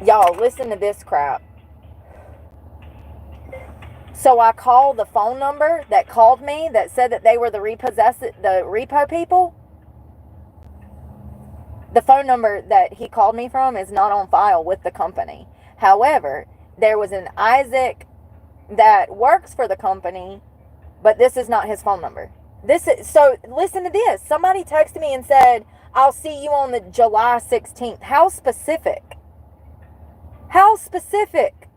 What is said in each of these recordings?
Y'all, listen to this crap. So I called the phone number that called me that said that they were the repo people. The phone number that he called me from is not on file with the company. However, there was an Isaac that works for the company, but this is not his phone number. This is so listen to this. Somebody texted me and said, "I'll see you on the July 16th." How specific? How specific?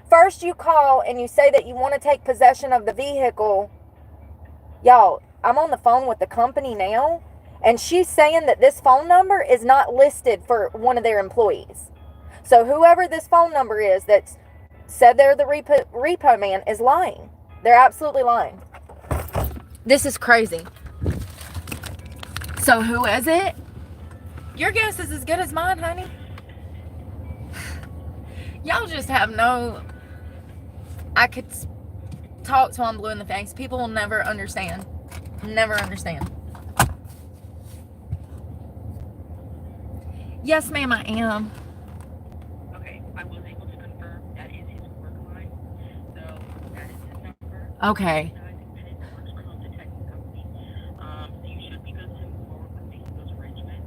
First you call and you say that you want to take possession of the vehicle. Y'all, I'm on the phone with the company now, and she's saying that this phone number is not listed for one of their employees. So whoever this phone number is that said they're the repo man is lying. They're absolutely lying. This is crazy. So who is it? Your guess is as good as mine, honey. Y'all just have no... I could talk till I'm blue in the face. People will never understand. Never understand. Yes, ma'am, I am. Okay, I was able to confirm that is his work line. So that is his number. Okay. And it works for home detecting company. So you should be good to move forward with making those arrangements.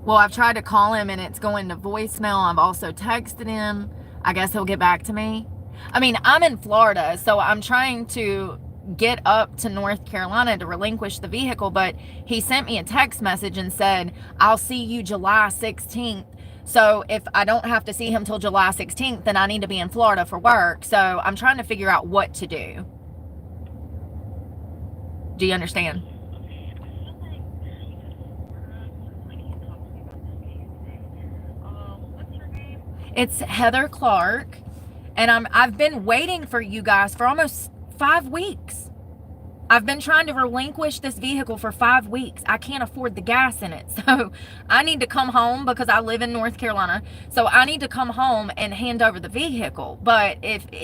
Well, I've tried to call him and it's going to voicemail. I've also texted him. I guess he'll get back to me. I mean, I'm in Florida, so I'm trying to get up to North Carolina to relinquish the vehicle, but he sent me a text message and said, "I'll see you July 16th. So if I don't have to see him till July 16th, then I need to be in Florida for work. So I'm trying to figure out what to do. Do you understand? What's your name? It's Heather Clark, and I've been waiting for you guys for almost 5 weeks. I've been trying to relinquish this vehicle for 5 weeks. I can't afford the gas in it. So I need to come home because I live in North Carolina. So I need to come home and hand over the vehicle. But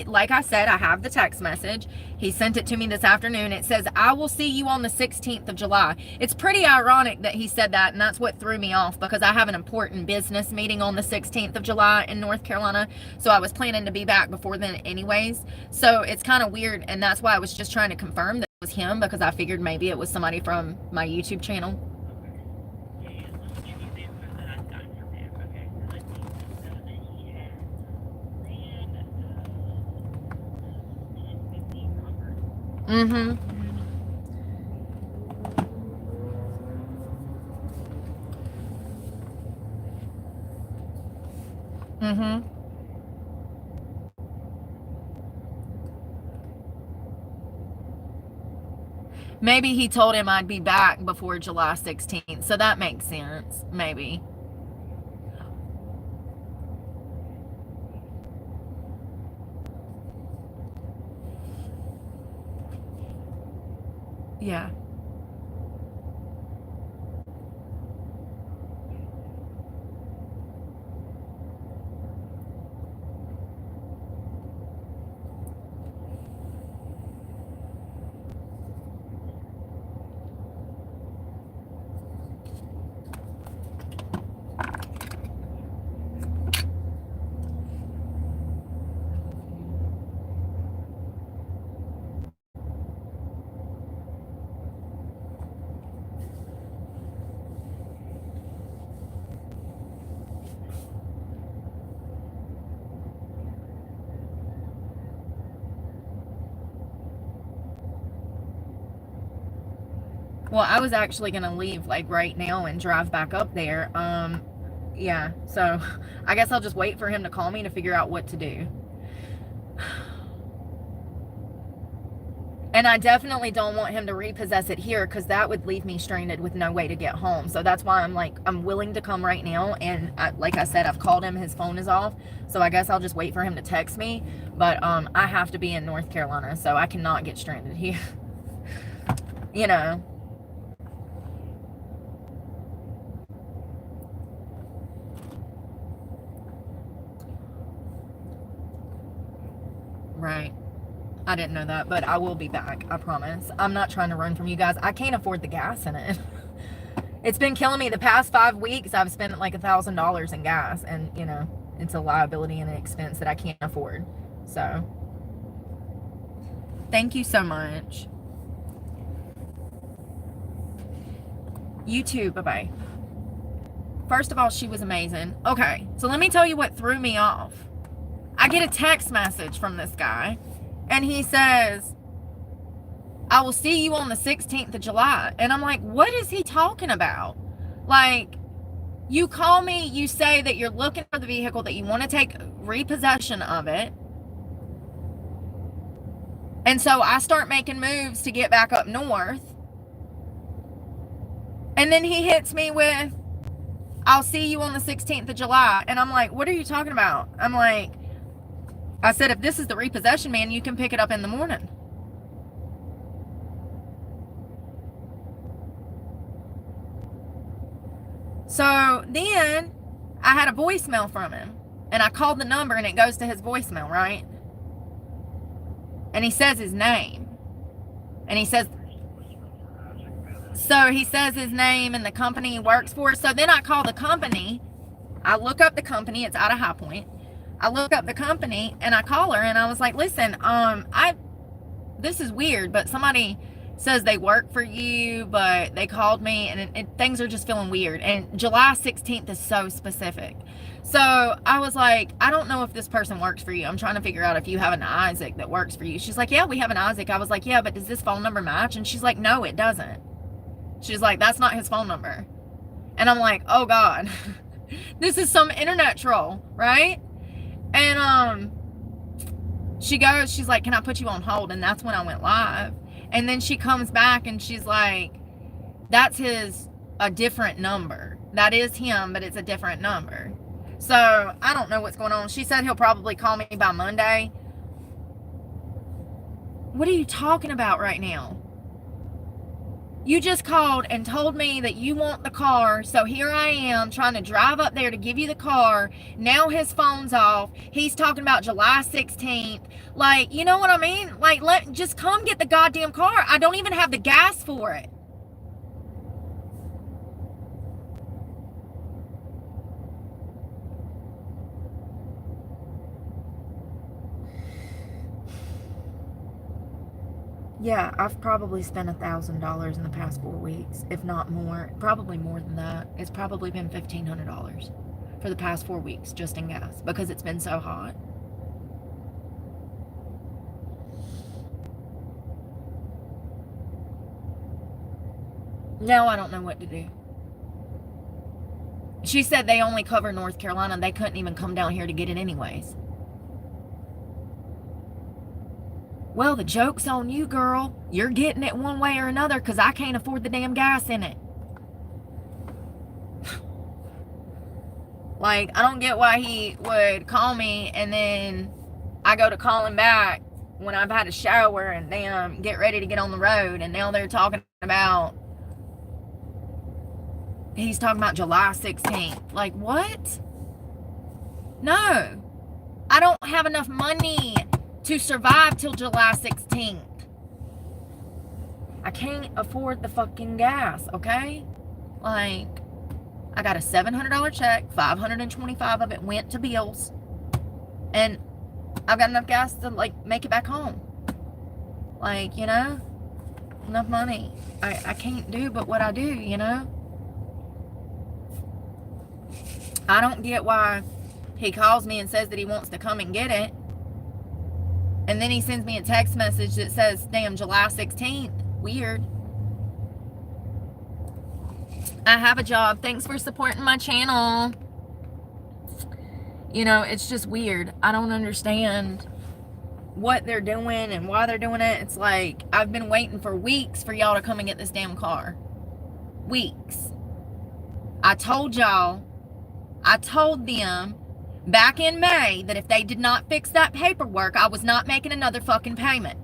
like I said, I have the text message. He sent it to me this afternoon. It says, "I will see you on the 16th of July." It's pretty ironic that he said that, and that's what threw me off because I have an important business meeting on the 16th of July in North Carolina. So I was planning to be back before then anyways. So it's kind of weird, and that's why I was just trying to confirm that was him because I figured maybe it was somebody from my YouTube channel. Mm-hmm. Mm-hmm. Maybe he told him I'd be back before July 16th. So that makes sense. Maybe. Yeah. Well, I was actually going to leave like right now and drive back up there. Yeah. So I guess I'll just wait for him to call me to figure out what to do. And I definitely don't want him to repossess it here because that would leave me stranded with no way to get home. So that's why I'm willing to come right now. And like I said, I've called him. His phone is off. So I guess I'll just wait for him to text me. But I have to be in North Carolina, so I cannot get stranded here. You know. Right. I didn't know that, but I will be back. I promise. I'm not trying to run from you guys. I can't afford the gas in it. It's been killing me. The past 5 weeks, I've spent like $1,000 in gas, and you know, it's a liability and an expense that I can't afford. So, thank you so much. You too. Bye bye. First of all, she was amazing. Okay, so let me tell you what threw me off. I get a text message from this guy, and he says, I will see you on the 16th of July. And I'm like, what is he talking about? Like, you call me, you say that you're looking for the vehicle, that you want to take repossession of it. And so I start making moves to get back up north. And then he hits me with, I'll see you on the 16th of July. And I'm like, what are you talking about? I'm like, I said, if this is the repossession, man, you can pick it up in the morning. So then I had a voicemail from him, and I called the number, and it goes to his voicemail, right? And he says his name, and he says, so he says his name and the company he works for. So then I call the company. I look up the company. It's out of High Point. I look up the company, and I call her, and I was like, listen, this is weird, but somebody says they work for you, but they called me, and things are just feeling weird. And July 16th is so specific. So I was like, I don't know if this person works for you. I'm trying to figure out if you have an Isaac that works for you. She's like, yeah, we have an Isaac. I was like, yeah, but does this phone number match? And she's like, no, it doesn't. She's like, that's not his phone number. And I'm like, oh God, this is some internet troll, right? And she's like, can I put you on hold? And that's when I went live. And then she comes back and she's like, that's a different number. That is him, but it's a different number. So I don't know what's going on. She said he'll probably call me by Monday. What are you talking about right now? You just called and told me that you want the car, so here I am trying to drive up there to give you the car. Now his phone's off. He's talking about July 16th. Like, you know what I mean? Like, just come get the goddamn car. I don't even have the gas for it. Yeah, I've probably spent $1,000 in the past 4 weeks, if not more. Probably more than that. It's probably been $1,500 for the past 4 weeks just in gas because it's been so hot. Now I don't know what to do. She said they only cover North Carolina. They couldn't even come down here to get it anyways. Well, the joke's on you, girl. You're getting it one way or another because I can't afford the damn gas in it. Like, I don't get why he would call me and then I go to call him back when I've had a shower and damn get ready to get on the road, and now they're talking about, he's talking about July 16th. Like, what? No. I don't have enough money to survive till July 16th. I can't afford the fucking gas, okay? Like, I got a $700 check, $525 of it went to bills, and I've got enough gas to, like, make it back home. Like, you know, enough money. I can't do but what I do, you know? I don't get why he calls me and says that he wants to come and get it, and then he sends me a text message that says, damn, July 16th. Weird. I have a job. Thanks for supporting my channel. You know, it's just weird. I don't understand what they're doing and why they're doing it. It's like, I've been waiting for weeks for y'all to come and get this damn car. Weeks. I told y'all, I told them back in May that if they did not fix that paperwork, I was not making another fucking payment.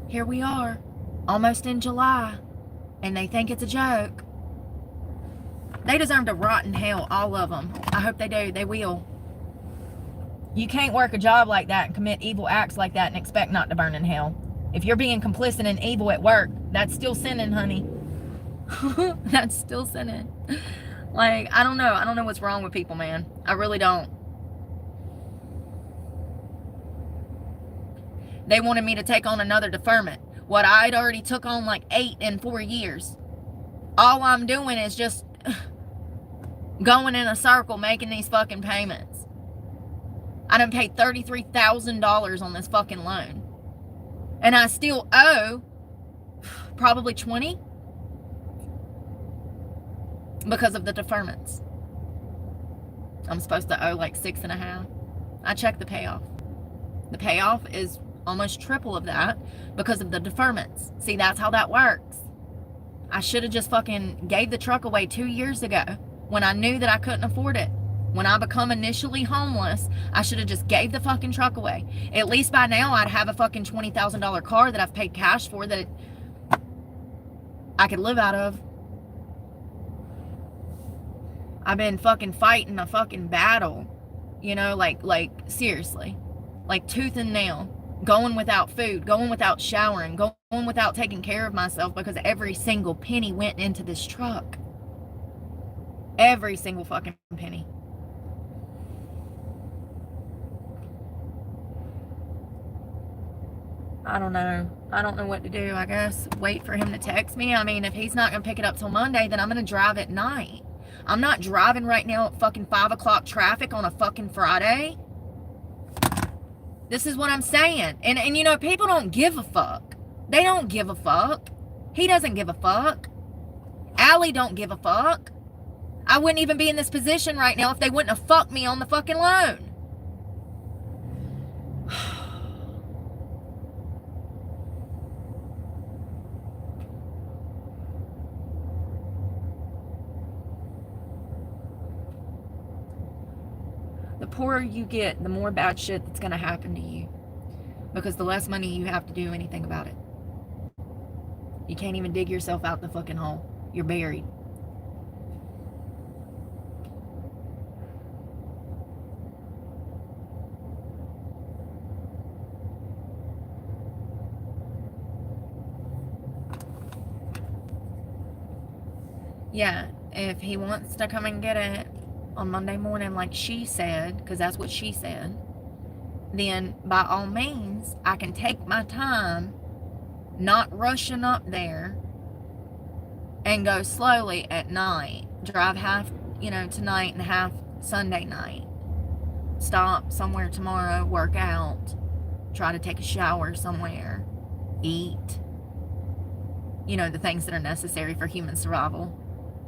Here we are, almost in July, and they think it's a joke. They deserve to rot in hell, all of them. I hope they do. They will. You can't work a job like that and commit evil acts like that and expect not to burn in hell. If you're being complicit in evil at work, that's still sinning, honey. That's still sending. Like, I don't know. I don't know what's wrong with people, man. I really don't. They wanted me to take on another deferment. What I'd already took on like 8 in 4 years. All I'm doing is just going in a circle making these fucking payments. I done paid $33,000 on this fucking loan. And I still owe probably 20 because of the deferments. I'm supposed to owe like 6.5. I checked the payoff. The payoff is almost triple of that because of the deferments. See, that's how that works. I should have just fucking gave the truck away 2 years ago when I knew that I couldn't afford it. When I become initially homeless, I should have just gave the fucking truck away. At least by now I'd have a fucking $20,000 car that I've paid cash for that I could live out of. I've been fucking fighting a fucking battle, you know, like seriously, like tooth and nail, going without food, going without showering, going without taking care of myself because every single penny went into this truck. Every single fucking penny. I don't know. I don't know what to do. I guess wait for him to text me. I mean, if he's not going to pick it up till Monday, then I'm going to drive at night. I'm not driving right now at fucking 5 o'clock traffic on a fucking Friday. This is what I'm saying. And you know, people don't give a fuck. They don't give a fuck. He doesn't give a fuck. Allie don't give a fuck. I wouldn't even be in this position right now if they wouldn't have fucked me on the fucking loan. The poorer you get, the more bad shit that's going to happen to you. Because the less money you have to do anything about it. You can't even dig yourself out the fucking hole. You're buried. Yeah, if he wants to come and get it on Monday morning like she said, because that's what she said, then by all means, I can take my time, not rushing up there, and go slowly at night. Drive half, tonight and half Sunday night. Stop somewhere tomorrow, work out, try to take a shower somewhere, eat. The things that are necessary for human survival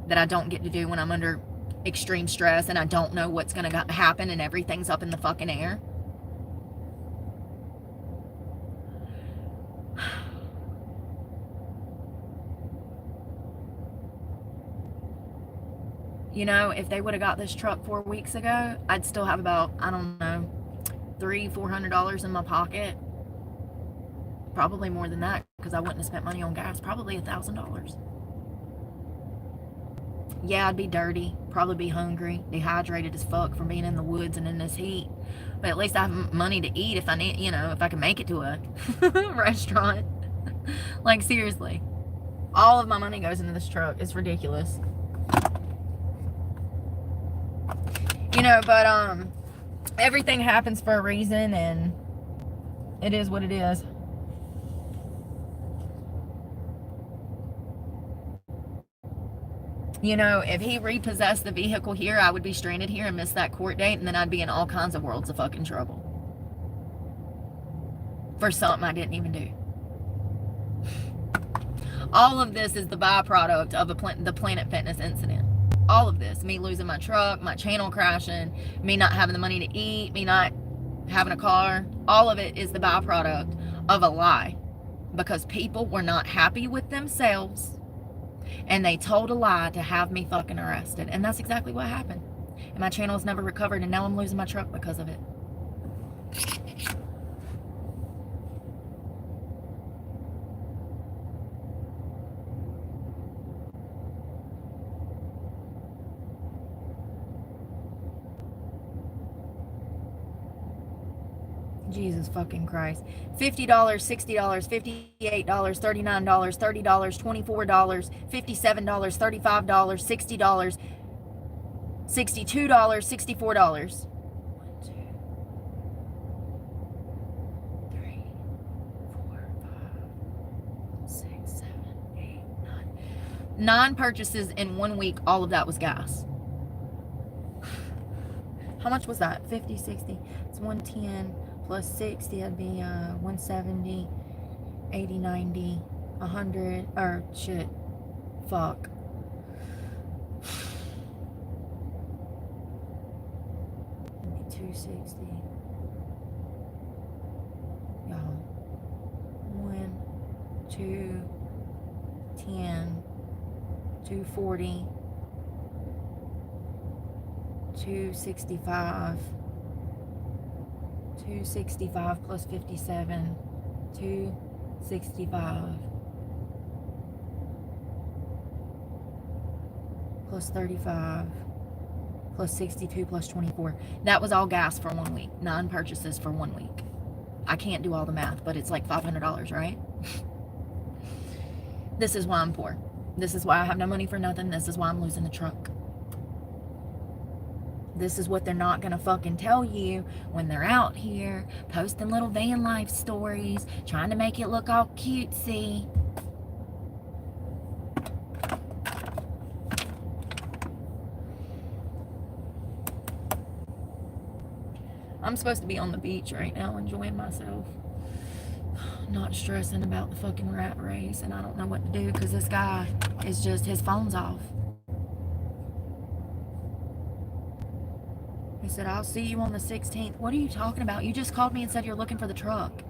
that I don't get to do when I'm under extreme stress and I don't know what's going to happen and everything's up in the fucking air. If they would have got this truck 4 weeks ago, I'd still have about, I don't know, $300-$400 in my pocket. Probably more than that because I wouldn't have spent money on gas. Probably $1,000. Yeah, I'd be dirty, probably be hungry, dehydrated as fuck from being in the woods and in this heat. But at least I have money to eat if I need, if I can make it to a restaurant. Like, seriously. All of my money goes into this truck. It's ridiculous. But everything happens for a reason, and it is what it is. If he repossessed the vehicle here, I would be stranded here and miss that court date, and then I'd be in all kinds of worlds of fucking trouble. For something I didn't even do. All of this is the byproduct of the Planet Fitness incident. All of this. Me losing my truck, my channel crashing, me not having the money to eat, me not having a car. All of it is the byproduct of a lie. Because people were not happy with themselves. And they told a lie to have me fucking arrested. And that's exactly what happened. And my channel's never recovered, and now I'm losing my truck because of it. Jesus fucking Christ. $50, $60, $58, $39, $30, $24, $57, $35, $60, $62, $64. 1, 2, 3, 4, 5, 6, 7, 8, 9. 9 purchases in 1 week. All of that was gas. How much was that? 50, 60. It's 110 plus 60. That'd be 170, 80, 90, 100. Or shit. Fuck. That'd be 260. Y'all. 1, 2, 10, 240. 265 plus 57, 265 plus 35 plus 62 plus 24. That was all gas for 1 week. 9 purchases for 1 week. I can't do all the math, but it's like $500, right? This is why I'm poor. This is why I have no money for nothing. This is why I'm losing the truck. This is what they're not going to fucking tell you when they're out here posting little van life stories, trying to make it look all cutesy. I'm supposed to be on the beach right now enjoying myself, not stressing about the fucking rat race, and I don't know what to do because this guy is just, his phone's off. He said, I'll see you on the 16th. What are you talking about? You just called me and said you're looking for the truck.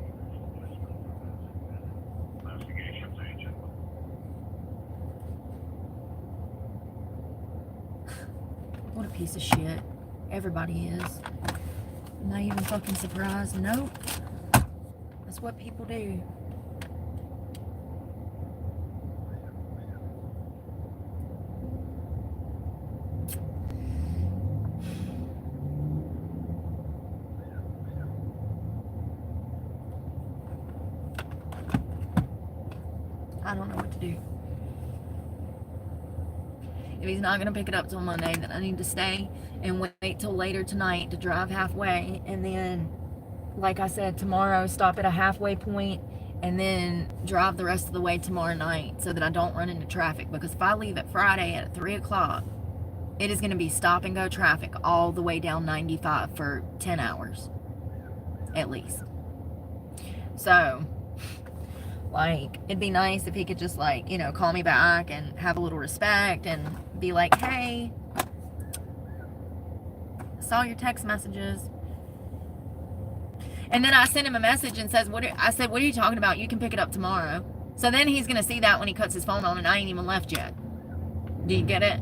What a piece of shit. Everybody is. Am I even fucking surprised? Nope. That's what people do. I don't know what to do. If he's not going to pick it up till Monday, then I need to stay and wait till later tonight to drive halfway. And then, like I said, tomorrow stop at a halfway point and then drive the rest of the way tomorrow night so that I don't run into traffic. Because if I leave at Friday at 3 o'clock, it is going to be stop and go traffic all the way down 95 for 10 hours at least. So, like, it'd be nice if he could just, like, you know, call me back and have a little respect and be like, hey, saw your text messages. And then I sent him a message and says, I said, what are you talking about? You can pick it up tomorrow. So then he's going to see that when he cuts his phone on and I ain't even left yet. Do you get it?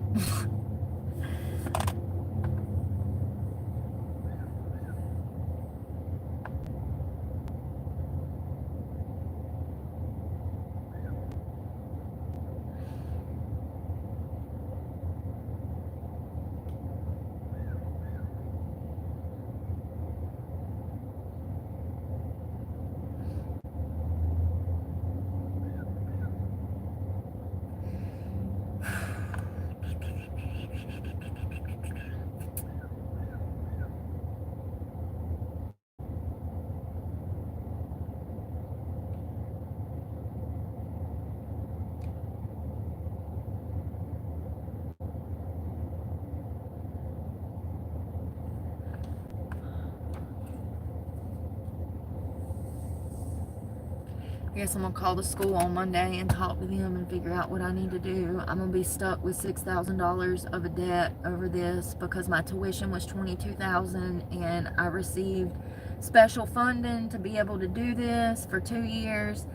I guess I'm going to call the school on Monday and talk to them and figure out what I need to do. I'm going to be stuck with $6,000 of a debt over this because my tuition was $22,000 and I received special funding to be able to do this for 2 years.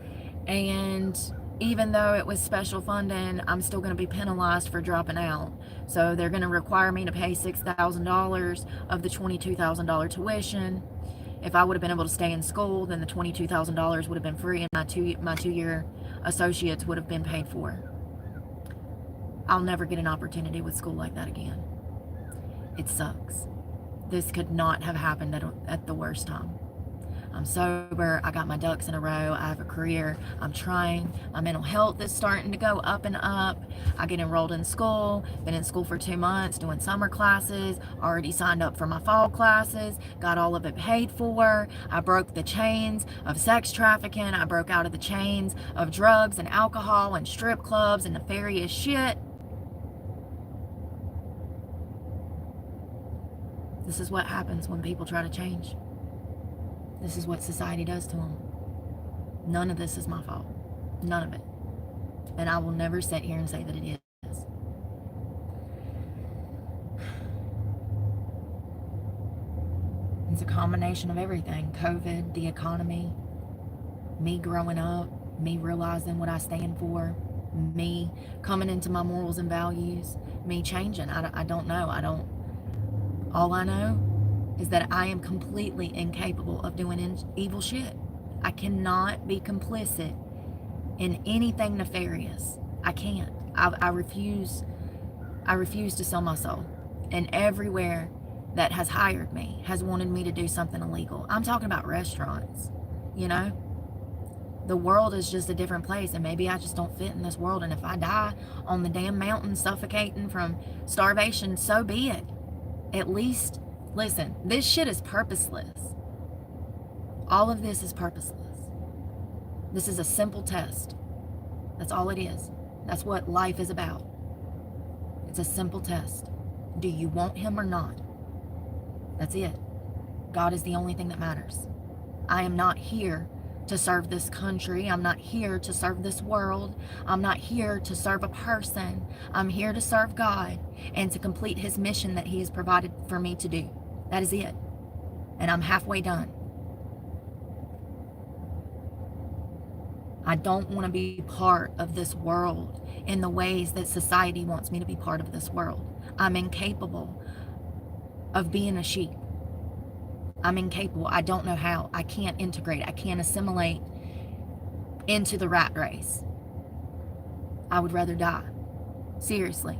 And even though it was special funding, I'm still going to be penalized for dropping out. So they're going to require me to pay $6,000 of the $22,000 tuition. If I would have been able to stay in school, then the $22,000 would have been free and my two-year associates would have been paid for. I'll never get an opportunity with school like that again. It sucks. This could not have happened at the worst time. I'm sober. I got my ducks in a row. I have a career. I'm trying. My mental health is starting to go up and up. I get enrolled in school. Been in school for 2 months doing summer classes. Already signed up for my fall classes. Got all of it paid for. I broke the chains of sex trafficking. I broke out of the chains of drugs and alcohol and strip clubs and nefarious shit. This is what happens when people try to change. This is what society does to them. None of this is my fault. None of it. And I will never sit here and say that it is. It's a combination of everything. COVID, the economy, me growing up, me realizing what I stand for, me coming into my morals and values, me changing. I don't know. All I know is that I am completely incapable of doing evil shit. I cannot be complicit in anything nefarious. I can't. I refuse to sell my soul. And everywhere that has hired me has wanted me to do something illegal. I'm talking about restaurants, you know? The world is just a different place, and maybe I just don't fit in this world. And if I die on the damn mountain suffocating from starvation, so be it. At least, listen, this shit is purposeless. All of this is purposeless. This is a simple test. That's all it is. That's what life is about. It's a simple test. Do you want him or not? That's it. God is the only thing that matters. I am not here to serve this country. I'm not here to serve this world. I'm not here to serve a person. I'm here to serve God and to complete his mission that he has provided for me to do. That is it. And I'm halfway done. I don't want to be part of this world in the ways that society wants me to be part of this world. I'm incapable of being a sheep. I'm incapable. I don't know how. I can't integrate. I can't assimilate into the rat race. I would rather die. Seriously.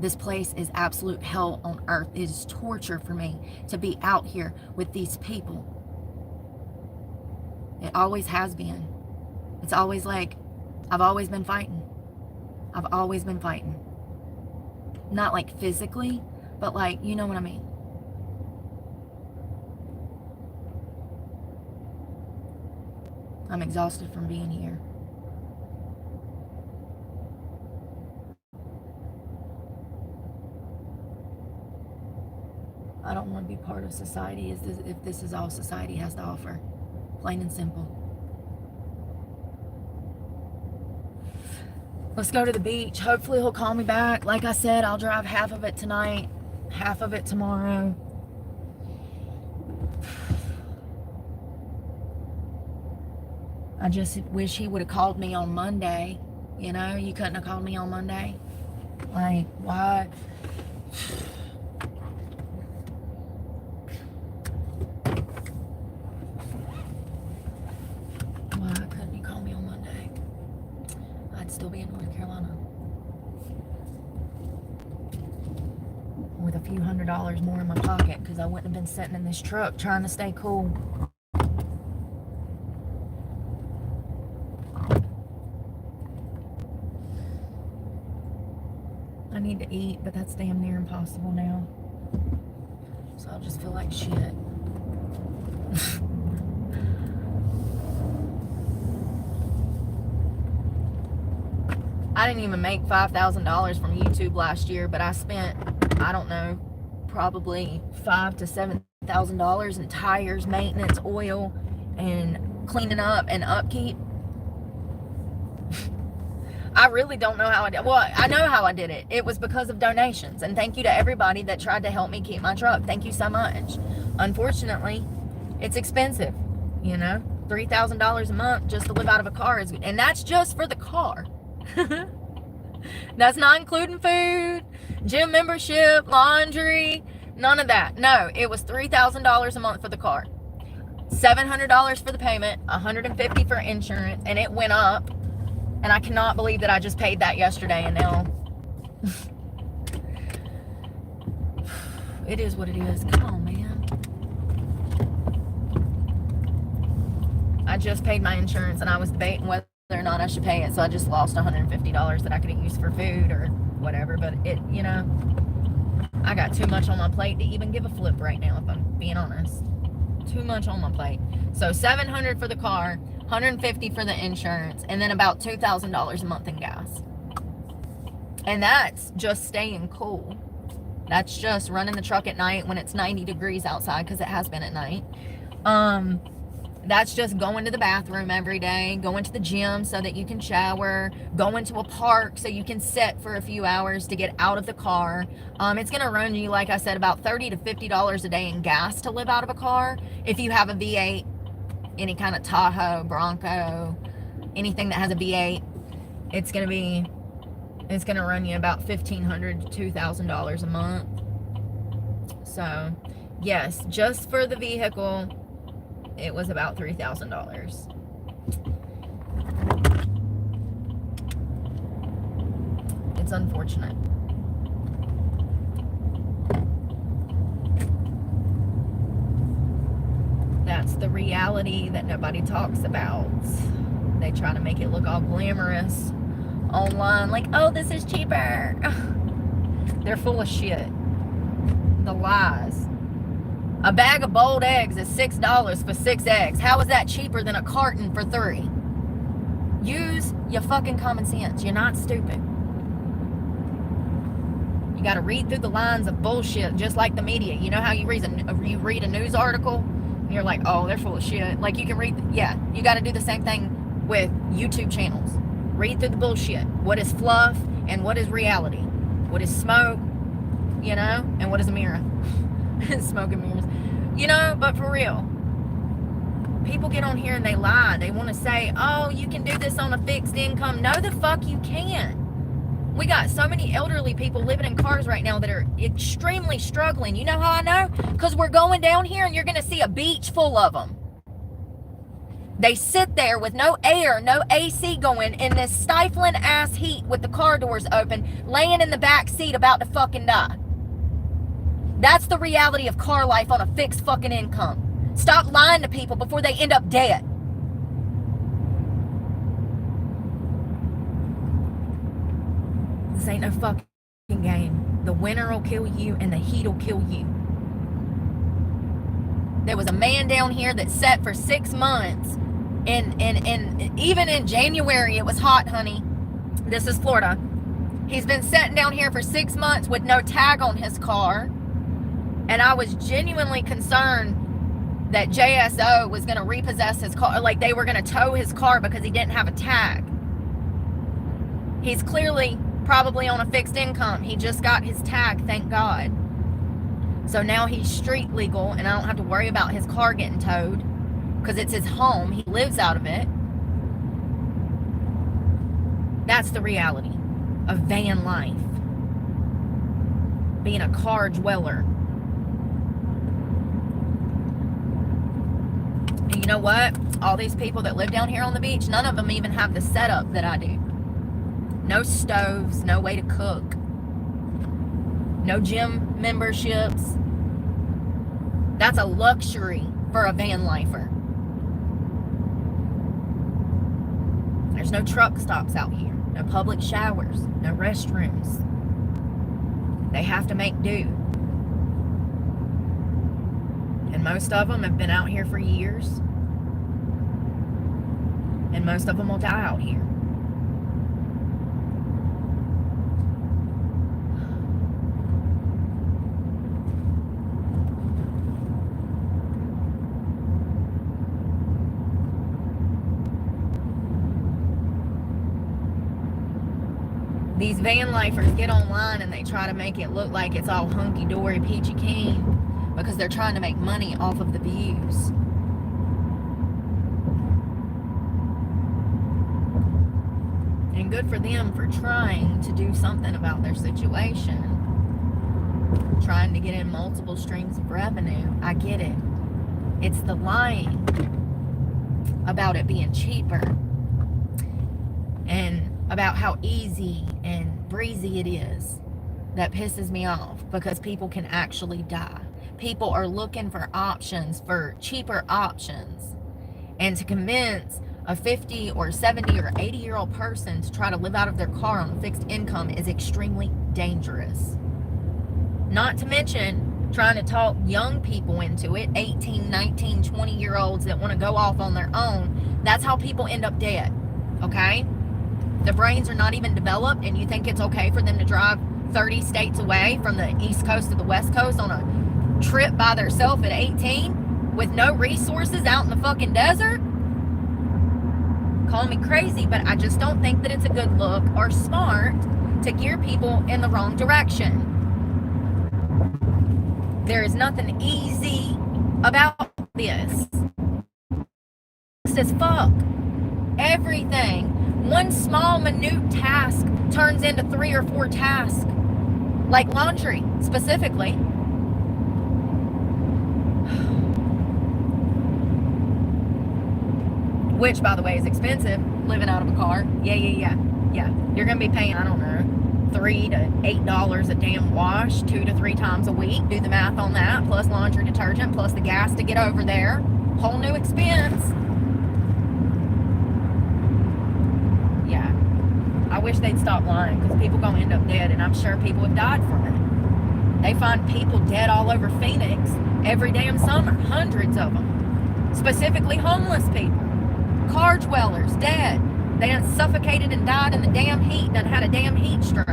This place is absolute hell on earth. It is torture for me to be out here with these people. It always has been. It's always like, I've always been fighting. I've always been fighting. Not like physically, but like, you know what I mean. I'm exhausted from being here. I don't want to be part of society if this is all society has to offer. Plain and simple. Let's go to the beach. Hopefully he'll call me back. Like I said, I'll drive half of it tonight, half of it tomorrow. I just wish he would have called me on Monday. You know, you couldn't have called me on Monday. Like, why? Why couldn't you call me on Monday? I'd still be in North Carolina. With a few $100s more in my pocket, because I wouldn't have been sitting in this truck trying to stay cool. I need to eat, but that's damn near impossible now. So I'll just feel like shit. I didn't even make $5,000 from YouTube last year, but I spent, I don't know, probably $5,000 to $7,000 in tires, maintenance, oil, and cleaning up and upkeep. I really don't know how I did. Well, I know how I did it. It was because of donations. And thank you to everybody that tried to help me keep my truck. Thank you so much. Unfortunately, it's expensive. You know, $3,000 a month just to live out of a car is, and that's just for the car. That's not including food, gym membership, laundry, none of that. No, it was $3,000 a month for the car. $700 for the payment, $150 for insurance, and it went up. And I cannot believe that I just paid that yesterday, and now it is what it is. Come on, man. I just paid my insurance, and I was debating whether or not I should pay it, so I just lost $150 that I could have used for food or whatever. But it, you know, I got too much on my plate to even give a flip right now, if I'm being honest. Too much on my plate. So $700 for the car, $150 for the insurance, and then about $2,000 a month in gas. And that's just staying cool. That's just running the truck at night when it's 90 degrees outside, because it has been at night. That's just going to the bathroom every day, going to the gym so that you can shower, going to a park so you can sit for a few hours to get out of the car. It's going to run you, like I said, about $30 to $50 a day in gas to live out of a car. If you have a V8, any kind of Tahoe, Bronco, anything that has a V8, it's going to run you about $1,500 to $2,000 a month. So, yes, just for the vehicle, it was about $3,000. It's unfortunate. That's the reality that nobody talks about. They try to make it look all glamorous online, like, oh, this is cheaper. They're full of shit. The lies. A bag of boiled eggs is $6 for 6 eggs. How is that cheaper than a carton for 3? Use your fucking common sense. You're not stupid. You got to read through the lines of bullshit, just like the media. You know how you read a news article and you're like, oh, they're full of shit. Like, you can read, yeah, you got to do the same thing with YouTube channels. Read through the bullshit. What is fluff and what is reality? What is smoke, you know, and what is a mirror? Smoke and mirrors, you know. But for real, people get on here and they lie. They want to say, oh, you can do this on a fixed income. No, the fuck you can't. We got so many elderly people living in cars right now that are extremely struggling. You know how I know? Because we're going down here and you're going to see a beach full of them. They sit there with no air, no AC going, in this stifling ass heat with the car doors open, laying in the back seat about to fucking die. That's the reality of car life on a fixed fucking income. Stop lying to people before they end up dead. This ain't no fucking game. The winter will kill you and the heat will kill you. There was a man down here that sat for 6 months, and even in January it was hot, honey. This is Florida. He's been sitting down here for 6 months with no tag on his car. And I was genuinely concerned that JSO was going to repossess his car. Like, they were going to tow his car because he didn't have a tag. He's clearly probably on a fixed income. He just got his tag, thank God. So now he's street legal, and I don't have to worry about his car getting towed because it's his home. He lives out of it. That's the reality of van life. Being a car dweller. And you know what? All these people that live down here on the beach, none of them even have the setup that I do. No stoves, no way to cook, no gym memberships. That's a luxury for a van lifer. There's no truck stops out here, no public showers, no restrooms. They have to make do. And most of them have been out here for years. And most of them will die out here. These van lifers get online and they try to make it look like it's all hunky-dory, peachy keen, because they're trying to make money off of the views. And good for them for trying to do something about their situation. Trying to get in multiple streams of revenue. I get it. It's the lying about it being cheaper. And about how easy and breezy it is that pisses me off, because people can actually die. People are looking for options, for cheaper options, And to convince a 50 or 70 or 80-year-old person to try to live out of their car on a fixed income is extremely dangerous. Not to mention trying to talk young people into it, 18, 19, 20-year-olds that want to go off on their own. That's how people end up dead, okay? The brains are not even developed, and you think it's okay for them to drive 30 states away from the East Coast to the West Coast on a trip by themselves at 18 with no resources out in the fucking desert? Call me crazy, but I just don't think that it's a good look or smart to gear people in the wrong direction. There is nothing easy about this. It's as fuck. Everything. One small, minute task turns into 3 or 4 tasks. Like laundry, specifically. Which, by the way, is expensive, living out of a car. Yeah. You're going to be paying, I don't know, $3 to $8 a damn wash 2 to 3 times a week. Do the math on that, plus laundry detergent, plus the gas to get over there. Whole new expense. Yeah. I wish they'd stop lying, because people going to end up dead, and I'm sure people have died from it. They find people dead all over Phoenix every damn summer. Hundreds of them. Specifically homeless people. Car dwellers, dead. They done suffocated and died in the damn heat, done had a damn heat stroke.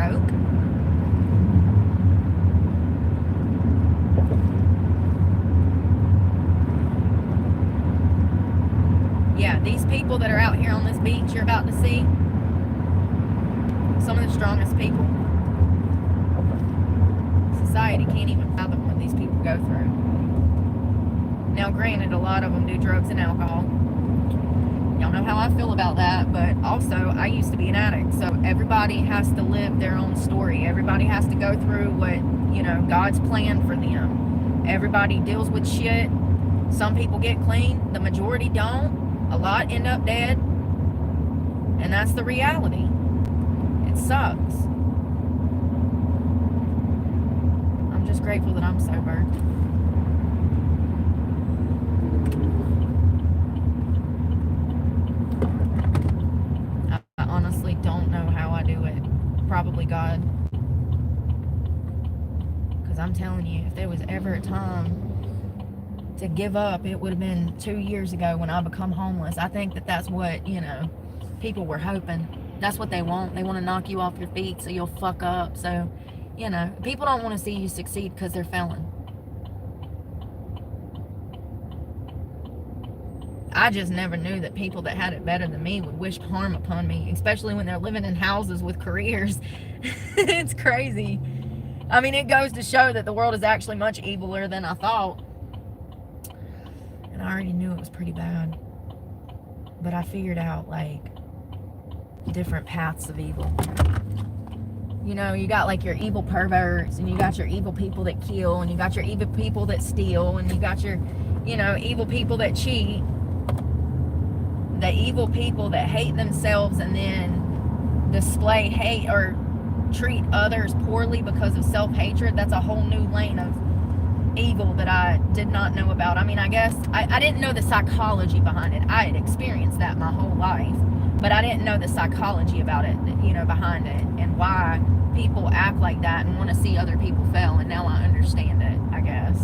Yeah, these people that are out here on this beach you're about to see, some of the strongest people. Society can't even fathom what these people go through. Now, granted, a lot of them do drugs and alcohol. Y'all know how I feel about that, but also I used to be an addict, so everybody has to live their own story. Everybody has to go through what, God's plan for them. Everybody deals with shit. Some people get clean, the majority don't. A lot end up dead, and that's the reality. It sucks. I'm just grateful that I'm sober. Don't know how I do it. Probably God. Because I'm telling you, if there was ever a time to give up, it would have been 2 years ago when I become homeless. I think that that's what, people were hoping. That's what they want. They want to knock you off your feet so you'll fuck up. So, people don't want to see you succeed because they're failing. I just never knew that people that had it better than me would wish harm upon me, especially when they're living in houses with careers. It's crazy. I mean, it goes to show that the world is actually much eviler than I thought. And I already knew it was pretty bad. But I figured out, different paths of evil. You got, your evil perverts, and you got your evil people that kill, and you got your evil people that steal, and you got your, evil people that cheat. The evil people that hate themselves and then display hate or treat others poorly because of self-hatred. That's a whole new lane of evil that I did not know about. I mean, I guess I didn't know the psychology behind it. I had experienced that my whole life, but I didn't know the psychology about it, behind it, and why people act like that and want to see other people fail. And now I understand it, I guess.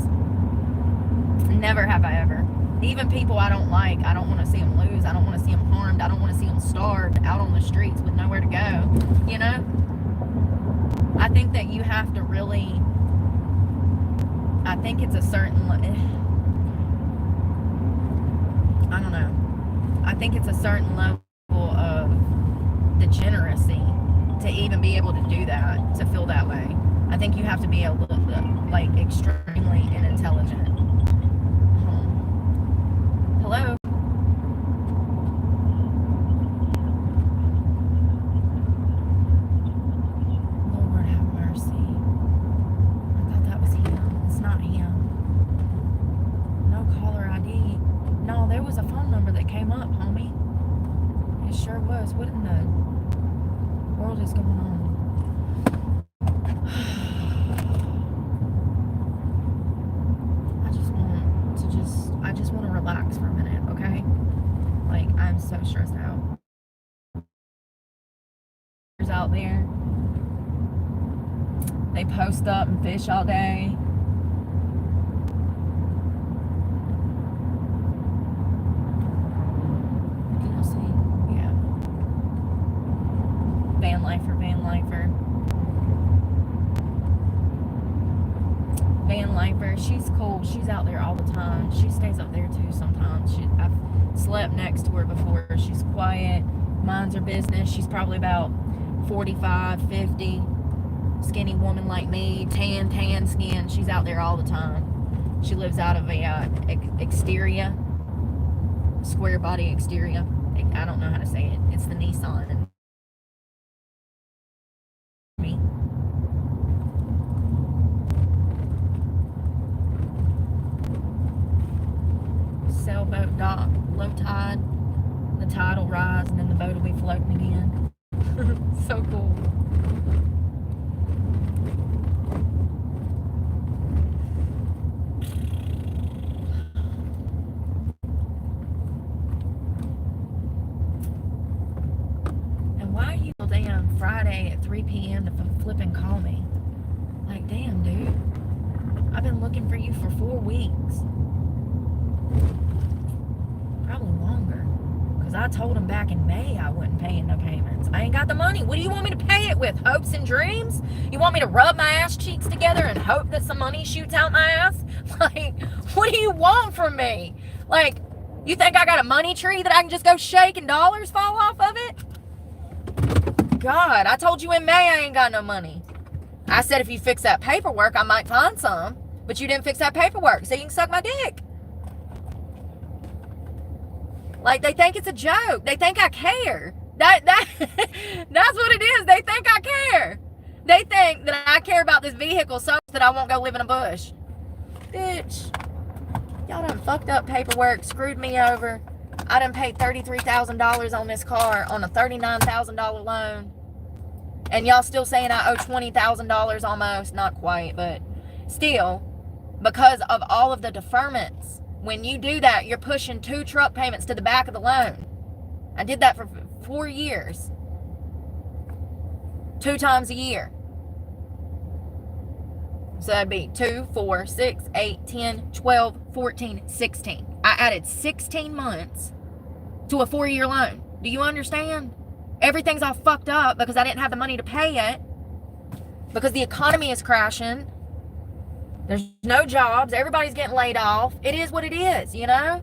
Never have I ever. Even people I don't like, I don't want to see them lose. I don't want to see them harmed. I don't want to see them starved out on the streets with nowhere to go. I think that you have to really, I think it's a certain, I don't know. I think it's a certain level of degeneracy to even be able to do that, to feel that way. I think you have to be able to, extremely intelligent. Hello? Lord have mercy. I thought that was him. It's not him. No caller ID. No, there was a phone number that came up, homie. It sure was. What in the world is going on? I just want to relax for a minute, okay? so stressed out. Out there, they post up and fish all day. Can you see? Yeah. Van lifer. Van lifer. She's cool. She's out there all the time. She stays up there too sometimes. I've slept next to her before. She's quiet, minds her business. She's probably about 45, 50, skinny woman like me, tan skin. She's out there all the time. She lives out of a exterior, square body exterior. I don't know how to say it. It's the Nissan. And me. Sailboat dock, low tide. The tide will rise and then the boat will be floating again. So cool. And why are you damn Friday at 3 p.m. to flip and call me? Like, damn, dude. I've been looking for you for 4 weeks. Probably longer. Because I told him back in May I wasn't paying no payments. I ain't got the money. What do you want me to pay it with? Hopes and dreams? You want me to rub my ass cheeks together and hope that some money shoots out my ass? Like, what do you want from me? Like, you think I got a money tree that I can just go shake and dollars fall off of it? God, I told you in May I ain't got no money. I said if you fix that paperwork, I might find some. But you didn't fix that paperwork, so you can suck my dick. Like, they think it's a joke. They think I care. That's what it is. They think I care. They think that I care about this vehicle so much that I won't go live in a bush. Bitch. Y'all done fucked up paperwork, screwed me over. I done paid $33,000 on this car on a $39,000 loan. And y'all still saying I owe $20,000 almost. Not quite, but still. Because of all of the deferments. When you do that, you're pushing 2 truck payments to the back of the loan. I did that for 4 years. 2 times a year. So that'd be 2, 4, 6, 8, 10, 12, 14, 16. I added 16 months to a 4-year loan. Do you understand? Everything's all fucked up because I didn't have the money to pay it. Because the economy is crashing. There's no jobs. Everybody's getting laid off. It is what it is, you know?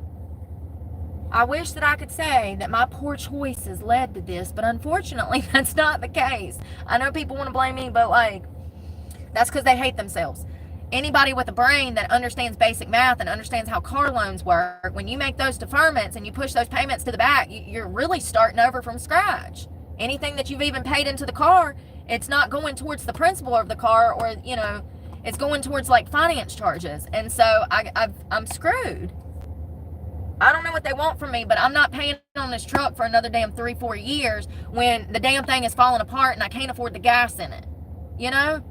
I wish that I could say that my poor choices led to this, but unfortunately, that's not the case. I know people want to blame me, but, like, that's because they hate themselves. Anybody with a brain that understands basic math and understands how car loans work, when you make those deferments and you push those payments to the back, you're really starting over from scratch. Anything that you've even paid into the car, it's not going towards the principal of the car or, you know, it's going towards, like, finance charges. And so I'm screwed. I don't know what they want from me, but I'm not paying on this truck for another damn 3-4 years when the damn thing is falling apart and I can't afford the gas in it. You know?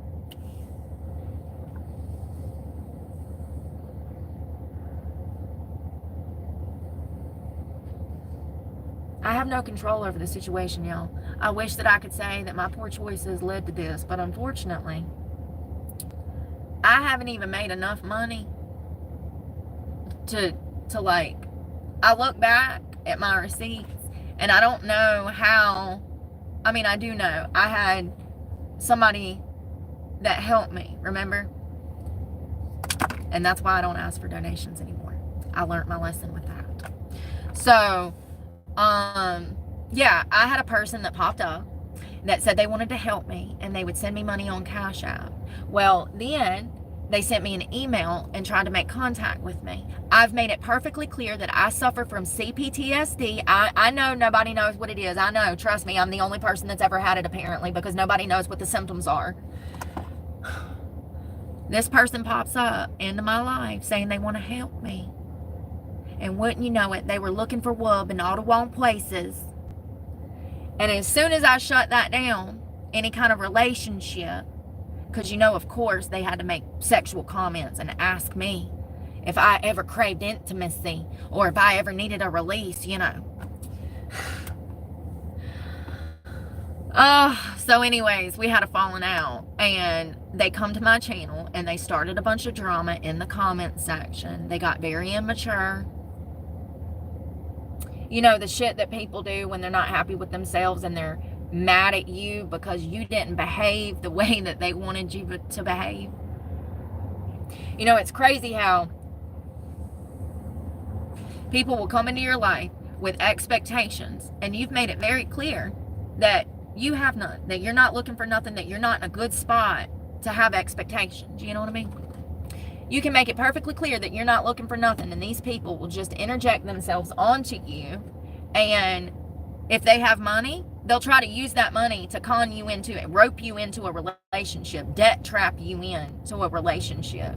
I have no control over the situation, y'all. I wish that I could say that my poor choices led to this, but unfortunately, I haven't even made enough money to like, I look back at my receipts and I don't know how, I mean, I do know. I had somebody that helped me, remember? And that's why I don't ask for donations anymore. I learned my lesson with that. So, yeah, I had a person that popped up that said they wanted to help me and they would send me money on Cash App. Well, then they sent me an email and tried to make contact with me. I've made it perfectly clear that I suffer from CPTSD. I know nobody knows what it is. I know, trust me, I'm the only person that's ever had it apparently because nobody knows what the symptoms are. This person pops up into my life saying they want to help me. And wouldn't you know it, they were looking for wub in all the wrong places. And as soon as I shut that down, any kind of relationship, because you know, of course, they had to make sexual comments and ask me if I ever craved intimacy or if I ever needed a release, you know. So anyways, we had a falling out, and they come to my channel and they started a bunch of drama in the comment section. They got very immature. You know, the shit that people do when they're not happy with themselves and they're mad at you because you didn't behave the way that they wanted you to behave. You know, it's crazy how people will come into your life with expectations, and you've made it very clear that you have none, that you're not looking for nothing, that you're not in a good spot to have expectations. You know what I mean? You can make it perfectly clear that you're not looking for nothing, and these people will just interject themselves onto you, and if they have money, they'll try to use that money to con you into it, rope you into a relationship, debt trap you into a relationship.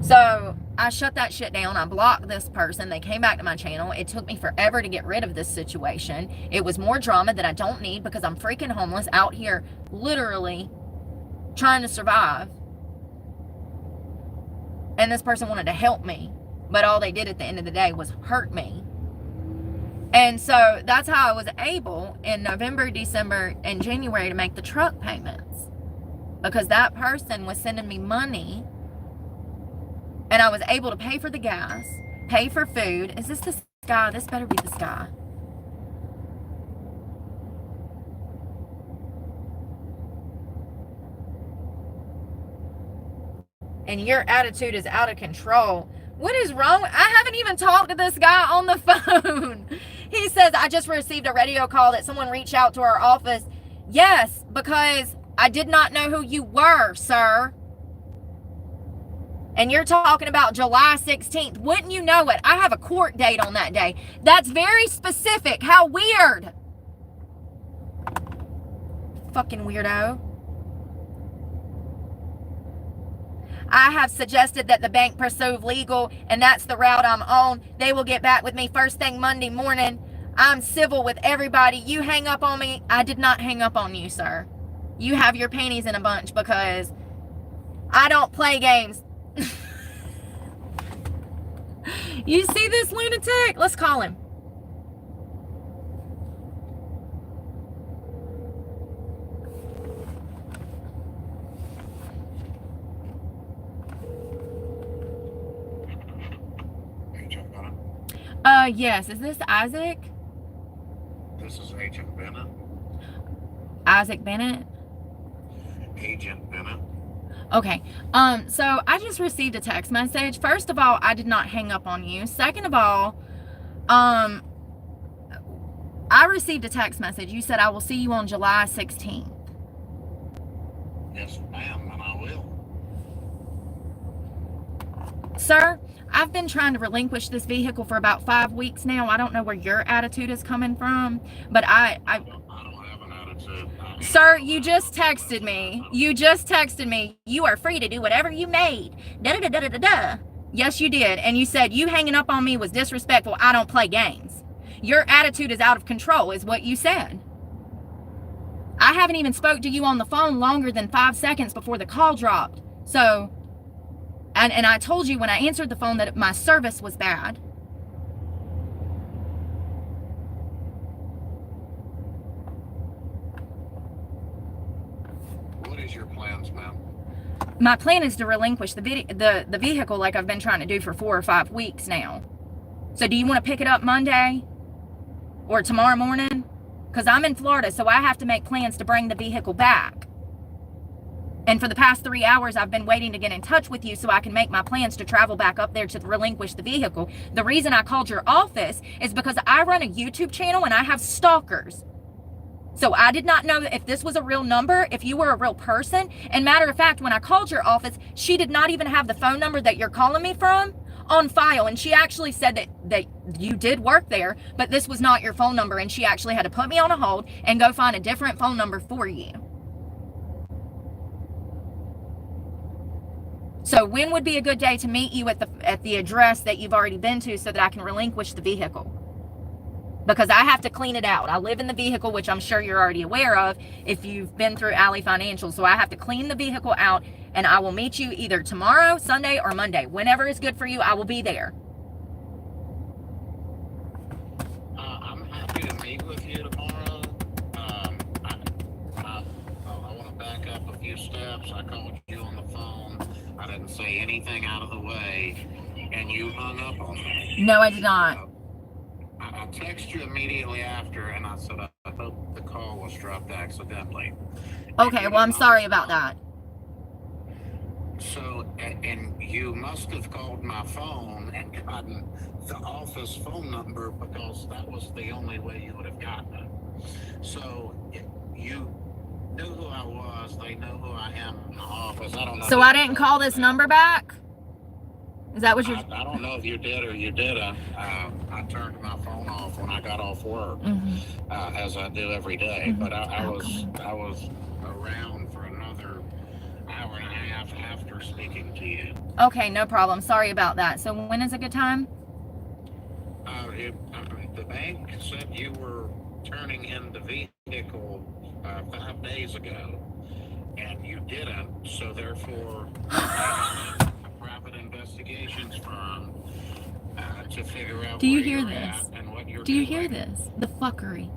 So I shut that shit down. I blocked this person. They came back to my channel. It took me forever to get rid of this situation. It was more drama that I don't need because I'm freaking homeless out here literally trying to survive. And this person wanted to help me, but all they did at the end of the day was hurt me. And so that's how I was able in November, December, and January to make the truck payments, because that person was sending me money. And I was able to pay for the gas, pay for food. Is this the sky? This better be the sky. And your attitude is out of control. What is wrong? I haven't even talked to this guy on the phone. He says, I just received a radio call that someone reached out to our office. Yes, because I did not know who you were, sir. And you're talking about July 16th. Wouldn't you know it? I have a court date on that day. That's very specific. How weird. Fucking weirdo. I have suggested that the bank pursue legal, and that's the route I'm on. They will get back with me first thing Monday morning. I'm civil with everybody. You hang up on me. I did not hang up on you, sir. You have your panties in a bunch because I don't play games. You see this lunatic? Let's call him. Yes. Is this Isaac? This is Agent Bennett. Isaac Bennett? Agent Bennett. Okay. So I just received a text message. First of all, I did not hang up on you. Second of all, I received a text message. You said, I will see you on July 16th. Yes, ma'am, and I will. Sir, I've been trying to relinquish this vehicle for about 5 weeks now. I don't know where your attitude is coming from, but I don't have an attitude. Sir, you just texted me. You are free to do whatever you made. Da-da-da-da-da-da. Yes, you did. And you said you hanging up on me was disrespectful. I don't play games. Your attitude is out of control, is what you said. I haven't even spoke to you on the phone longer than 5 seconds before the call dropped. So, and I told you when I answered the phone that my service was bad. What is your plans, ma'am? My plan is to relinquish the vehicle like I've been trying to do for 4 or 5 weeks now. So do you want to pick it up Monday or tomorrow morning? Because I'm in Florida, so I have to make plans to bring the vehicle back. And for the past 3 hours, I've been waiting to get in touch with you so I can make my plans to travel back up there to relinquish the vehicle. The reason I called your office is because I run a YouTube channel and I have stalkers. So I did not know if this was a real number, if you were a real person. And matter of fact, when I called your office, she did not even have the phone number that you're calling me from on file. And she actually said that you did work there, but this was not your phone number. And she actually had to put me on a hold and go find a different phone number for you. So when would be a good day to meet you at the address that you've already been to so that I can relinquish the vehicle? Because I have to clean it out. I live in the vehicle, which I'm sure you're already aware of if you've been through Alley Financial. So I have to clean the vehicle out, and I will meet you either tomorrow, Sunday, or Monday. Whenever is good for you, I will be there. I'm happy to meet with you tomorrow. few steps. I called you on the phone. I didn't say anything out of the way, and you hung up on me. No, I did not. I texted you immediately after, and I said I hope the call was dropped accidentally. Okay, well, I'm sorry about that. So, and you must have called my phone and gotten the office phone number because that was the only way you would have gotten it. So, you knew who I was. They know who I am in the office. I don't know. So I didn't call this number back? Is that what you're... I don't know if you did or you didn't. I turned my phone off when I got off work, as I do every day. But I was around for another hour and a half after speaking to you. Okay, no problem. Sorry about that. So when is a good time? The bank said you were turning in the vehicle 5 days ago, and you didn't. So therefore, a private investigations firm to figure out. Do you where hear you're this? at and what you're Do you hear this? The fuckery.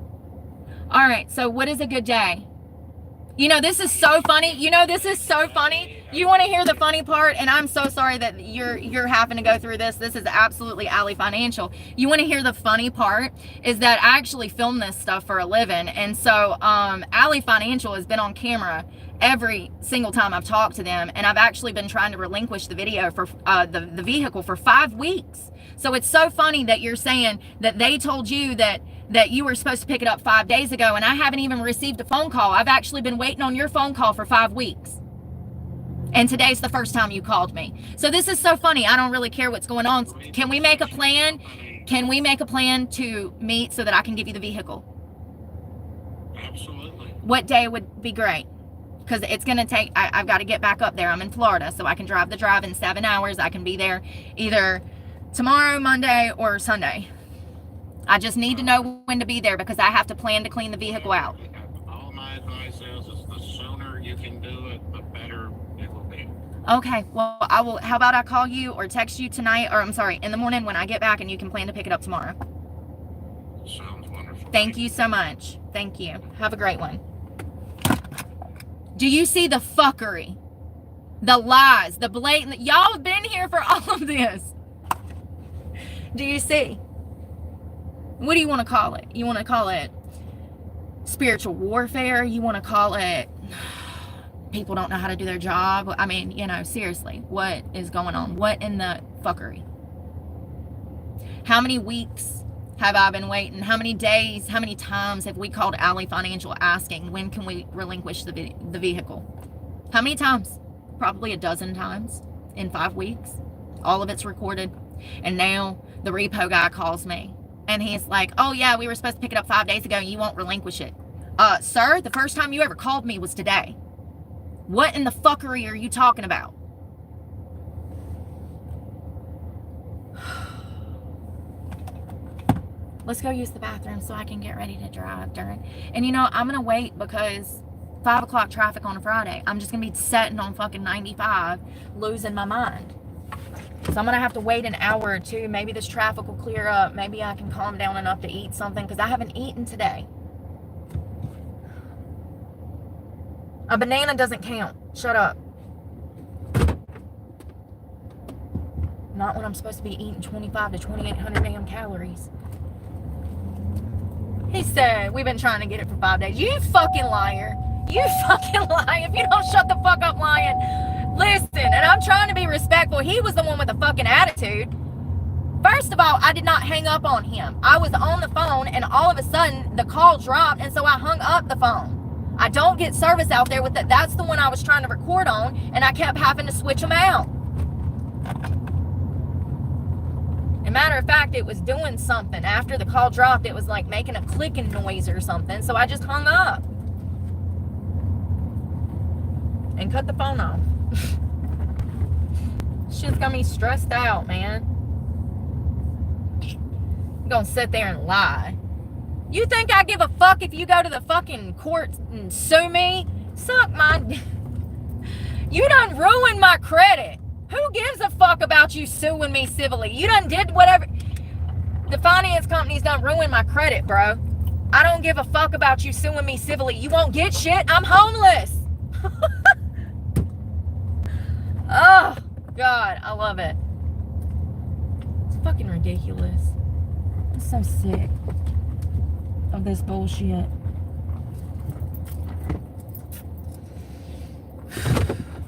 All right, so what is a good day? You know, this is so funny. You know, this is so funny. You want to hear the funny part? And I'm so sorry that you're having to go through this. This is absolutely Alley Financial. You want to hear the funny part? Is that I actually film this stuff for a living. And so Alley Financial has been on camera every single time I've talked to them. And I've actually been trying to relinquish the video for the vehicle for 5 weeks. So it's so funny that you're saying that they told you that you were supposed to pick it up 5 days ago, and I haven't even received a phone call. I've actually been waiting on your phone call for 5 weeks. And today's the first time you called me. So this is so funny. I don't really care what's going on. Can we make a plan? Can we make a plan to meet so that I can give you the vehicle? Absolutely. What day would be great? Because it's going to take, I've got to get back up there. I'm in Florida, so I can drive the drive in 7 hours. I can be there either tomorrow, Monday, or Sunday. I just need to know when to be there because I have to plan to clean the vehicle out. All my advice is the sooner you can do it, the better it will be. Okay, well, I will. How about I call you or text you tonight, or I'm sorry, in the morning when I get back, and you can plan to pick it up tomorrow. Sounds wonderful. Thank you so much. Thank you. Have a great one. Do you see the fuckery? The lies, the blatant, y'all have been here for all of this. Do you see? What do you want to call it? You want to call it spiritual warfare? You want to call it people don't know how to do their job? I mean, you know, seriously, what is going on? What in the fuckery? How many weeks have I been waiting? How many days, how many times have we called Alley Financial asking when can we relinquish the vehicle? How many times? Probably a dozen times in 5 weeks. All of it's recorded. And now the repo guy calls me. And he's like, oh yeah, we were supposed to pick it up 5 days ago and you won't relinquish it. Sir, the first time you ever called me was today. What in the fuckery are you talking about? Let's go use the bathroom so I can get ready to drive during. And you know, I'm going to wait because 5 o'clock traffic on a Friday. I'm just going to be sitting on fucking 95, losing my mind. So I'm going to have to wait an hour or two. Maybe this traffic will clear up. Maybe I can calm down enough to eat something because I haven't eaten today. A banana doesn't count. Shut up. Not when I'm supposed to be eating 25 to 2,800 damn calories. He said, we've been trying to get it for 5 days. You fucking liar. You fucking lie. If you don't shut the fuck up lying. Listen, and I'm trying to be respectful. He was the one with the fucking attitude. First of all, I did not hang up on him. I was on the phone, and all of a sudden, the call dropped, and so I hung up the phone. I don't get service out there with it. That's the one I was trying to record on, and I kept having to switch them out. As a matter of fact, it was doing something. After the call dropped, it was like making a clicking noise or something, so I just hung up and cut the phone off. Shit's got me stressed out, man. I'm gonna sit there and lie. You think I give a fuck if you go to the fucking court and sue me? Suck my... You done ruined my credit. Who gives a fuck about you suing me civilly? You done did whatever... The finance company's done ruined my credit, bro. I don't give a fuck about you suing me civilly. You won't get shit. I'm homeless. Oh, God, I love it. It's fucking ridiculous. I'm so sick of this bullshit.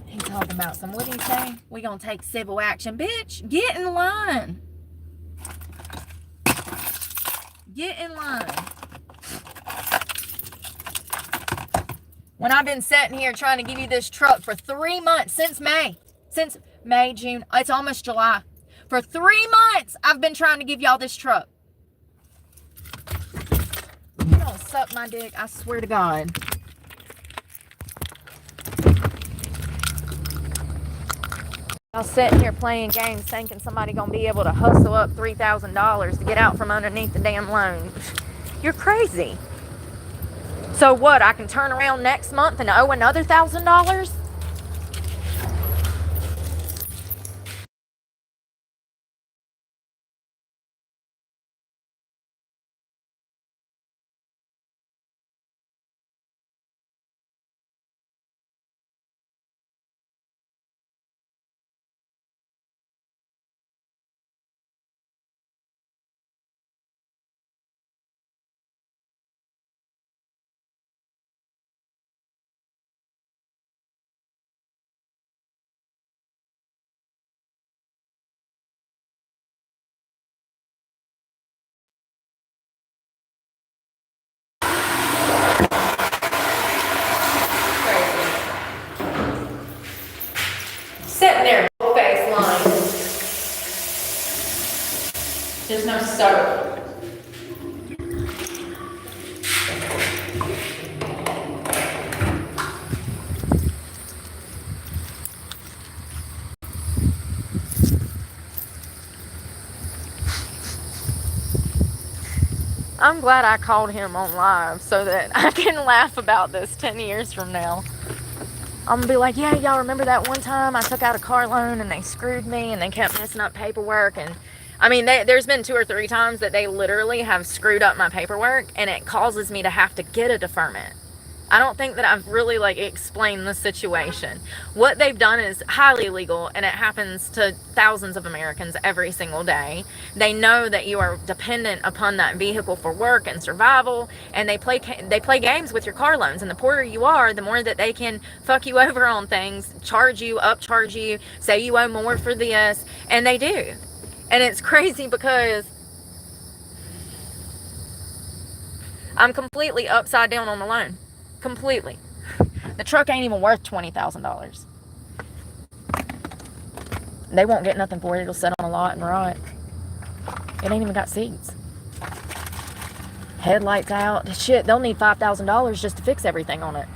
He talking about some, what did he say? We gonna take civil action. Bitch, get in line. Get in line. When I've been sitting here trying to give you this truck for 3 months, since May, June, it's almost July. For 3 months, I've been trying to give y'all this truck. You don't suck my dick, I swear to God. Y'all sitting here playing games thinking somebody gonna be able to hustle up $3,000 to get out from underneath the damn loan. You're crazy. So what, I can turn around next month and owe another $1,000? Sitting there, face line. There's no soap. I'm glad I called him on live so that I can laugh about this 10 years from now. I'm gonna be like, yeah, y'all remember that one time I took out a car loan and they screwed me and they kept messing up paperwork? And I mean, there's been 2 or 3 times that they literally have screwed up my paperwork and it causes me to have to get a deferment. I don't think that I've really explained the situation. What they've done is highly illegal, and it happens to thousands of Americans every single day. They know that you are dependent upon that vehicle for work and survival, and they play games with your car loans. And the poorer you are, the more that they can fuck you over on things, charge you, upcharge you, say you owe more for this, and they do. And it's crazy because I'm completely upside down on the loan. Completely. The truck ain't even worth $20,000. They won't get nothing for it. It'll sit on a lot and rot. It ain't even got seats. Headlights out. Shit, they'll need $5,000 just to fix everything on it.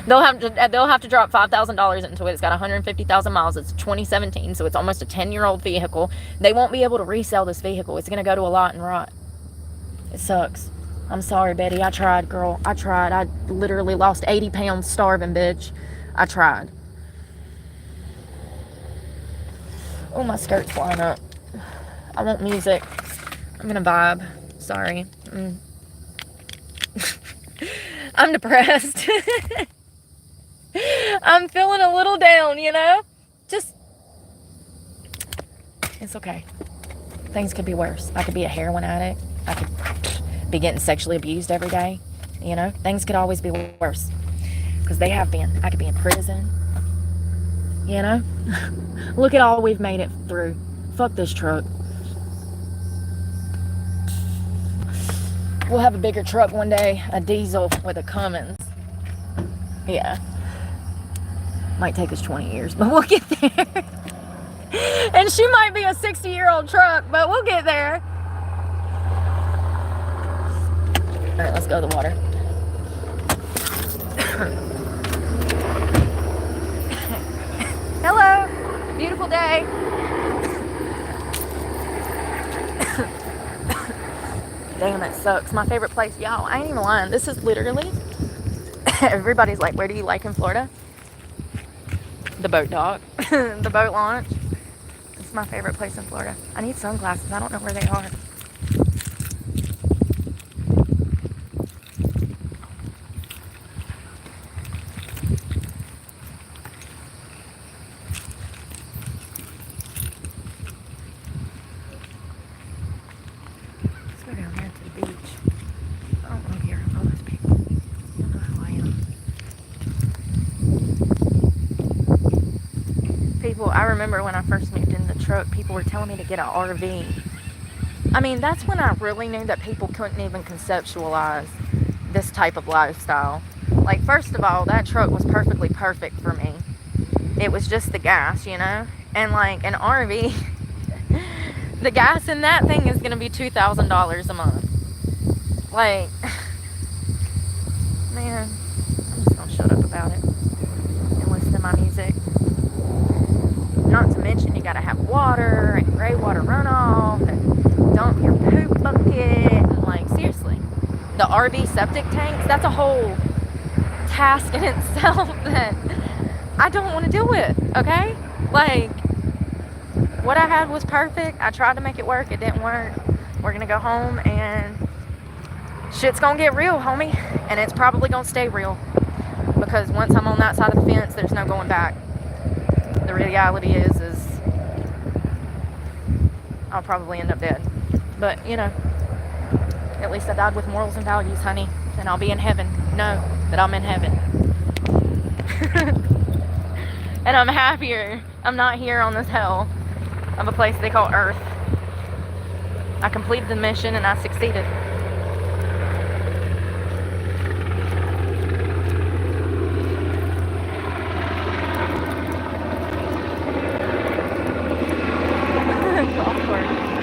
They'll have to drop $5,000 into it. It's got 150,000 miles. It's 2017, so it's almost a 10-year-old vehicle. They won't be able to resell this vehicle. It's gonna go to a lot and rot. It sucks. I'm sorry, Betty. I tried, girl. I tried. I literally lost 80 pounds starving, bitch. I tried. Oh, my skirt's flying up. I want music. I'm gonna vibe. Sorry. I'm depressed. I'm feeling a little down, you know? Just, it's okay. Things could be worse. I could be a heroin addict. I could be getting sexually abused every day. You know, things could always be worse, because they have been. I could be in prison. You know, look at all we've made it through. Fuck this truck. We'll have a bigger truck one day, a diesel with a Cummins. Yeah, might take us 20 years, but we'll get there. And she might be a 60-year-old truck, but we'll get there. All right, let's go to the water. Hello, beautiful day. Damn, that sucks. My favorite place, y'all, I ain't even lying. This is literally, everybody's like, where do you like in Florida? The boat dock, the boat launch. It's my favorite place in Florida. I need sunglasses. I don't know where they are. people, I remember when I first moved in the truck, people were telling me to get an RV. I mean, that's when I really knew that people couldn't even conceptualize this type of lifestyle. Like, first of all, that truck was perfectly perfect for me. It was just the gas, you know? And like an RV, the gas in that thing is going to be $2,000 a month. Like, man, I'm just going to shut up about it and listen to my music. Not to mention, you got to have water and gray water runoff and dump your poop bucket. And like, seriously, the RV septic tanks, that's a whole task in itself that I don't want to deal with, okay? Like, what I had was perfect. I tried to make it work. It didn't work. We're going to go home and shit's going to get real, homie. And it's probably going to stay real. Because once I'm on that side of the fence, there's no going back. The reality is I'll probably end up dead. But, you know, at least I died with morals and values, honey. And I'll be in heaven. Know that I'm in heaven. And I'm happier. I'm not here on this hell of a place they call Earth. I completed the mission and I succeeded.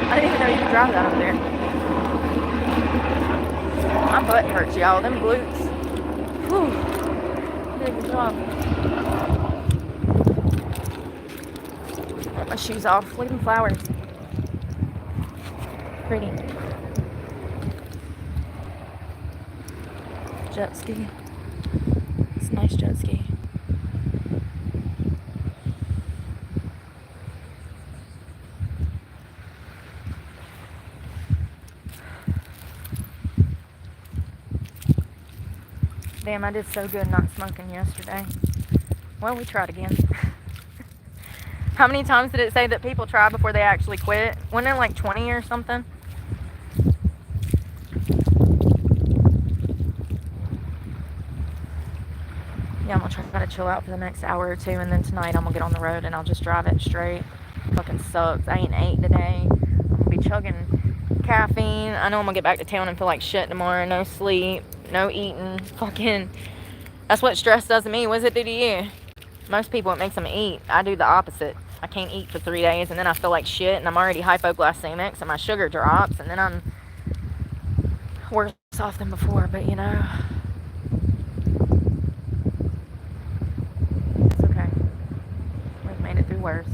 I didn't even know you could drive that up there. My butt hurts, y'all. Them glutes. Whew. Did a good job. Get my shoes off. Look at them flowers. Pretty. Jet ski. It's a nice jet ski. Damn, I did so good not smoking yesterday. Well, we tried again. How many times did it say that people try before they actually quit? Wasn't it like 20 or something? Yeah, I'm gonna try to chill out for the next hour or two, and then tonight I'm gonna get on the road and I'll just drive it straight. Fucking sucks. I ain't ate today. I'm gonna be chugging caffeine. I know I'm gonna get back to town and feel like shit tomorrow. No sleep, no eating. Fucking, that's what stress does to me. What does it do to you? Most people, it makes them eat. I do the opposite. I can't eat for 3 days, and then I feel like shit, and I'm already hypoglycemic, so my sugar drops, and then I'm worse off than before. But you know, it's okay. We've made it through worse.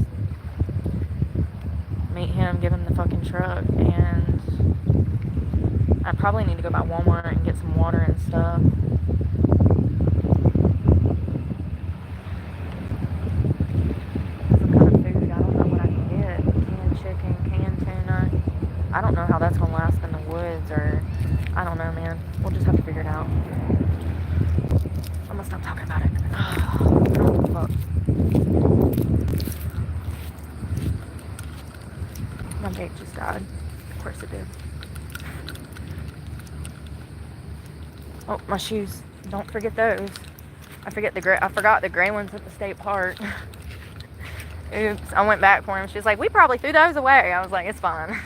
Meet him, give him the fucking truck, and I probably need to go by Walmart and get some water and stuff. Some kind of food. I don't know what I can get. Canned chicken, canned tuna. I don't know how that's gonna last in the woods, or I don't know, man. We'll just have to figure it out. I'm gonna stop talking about it. I don't give a fuck. My vape just died. Of course it did. Oh, my shoes. Don't forget those. I forgot the gray ones at the state park. Oops. I went back for them. She was like, we probably threw those away. I was like, it's fine.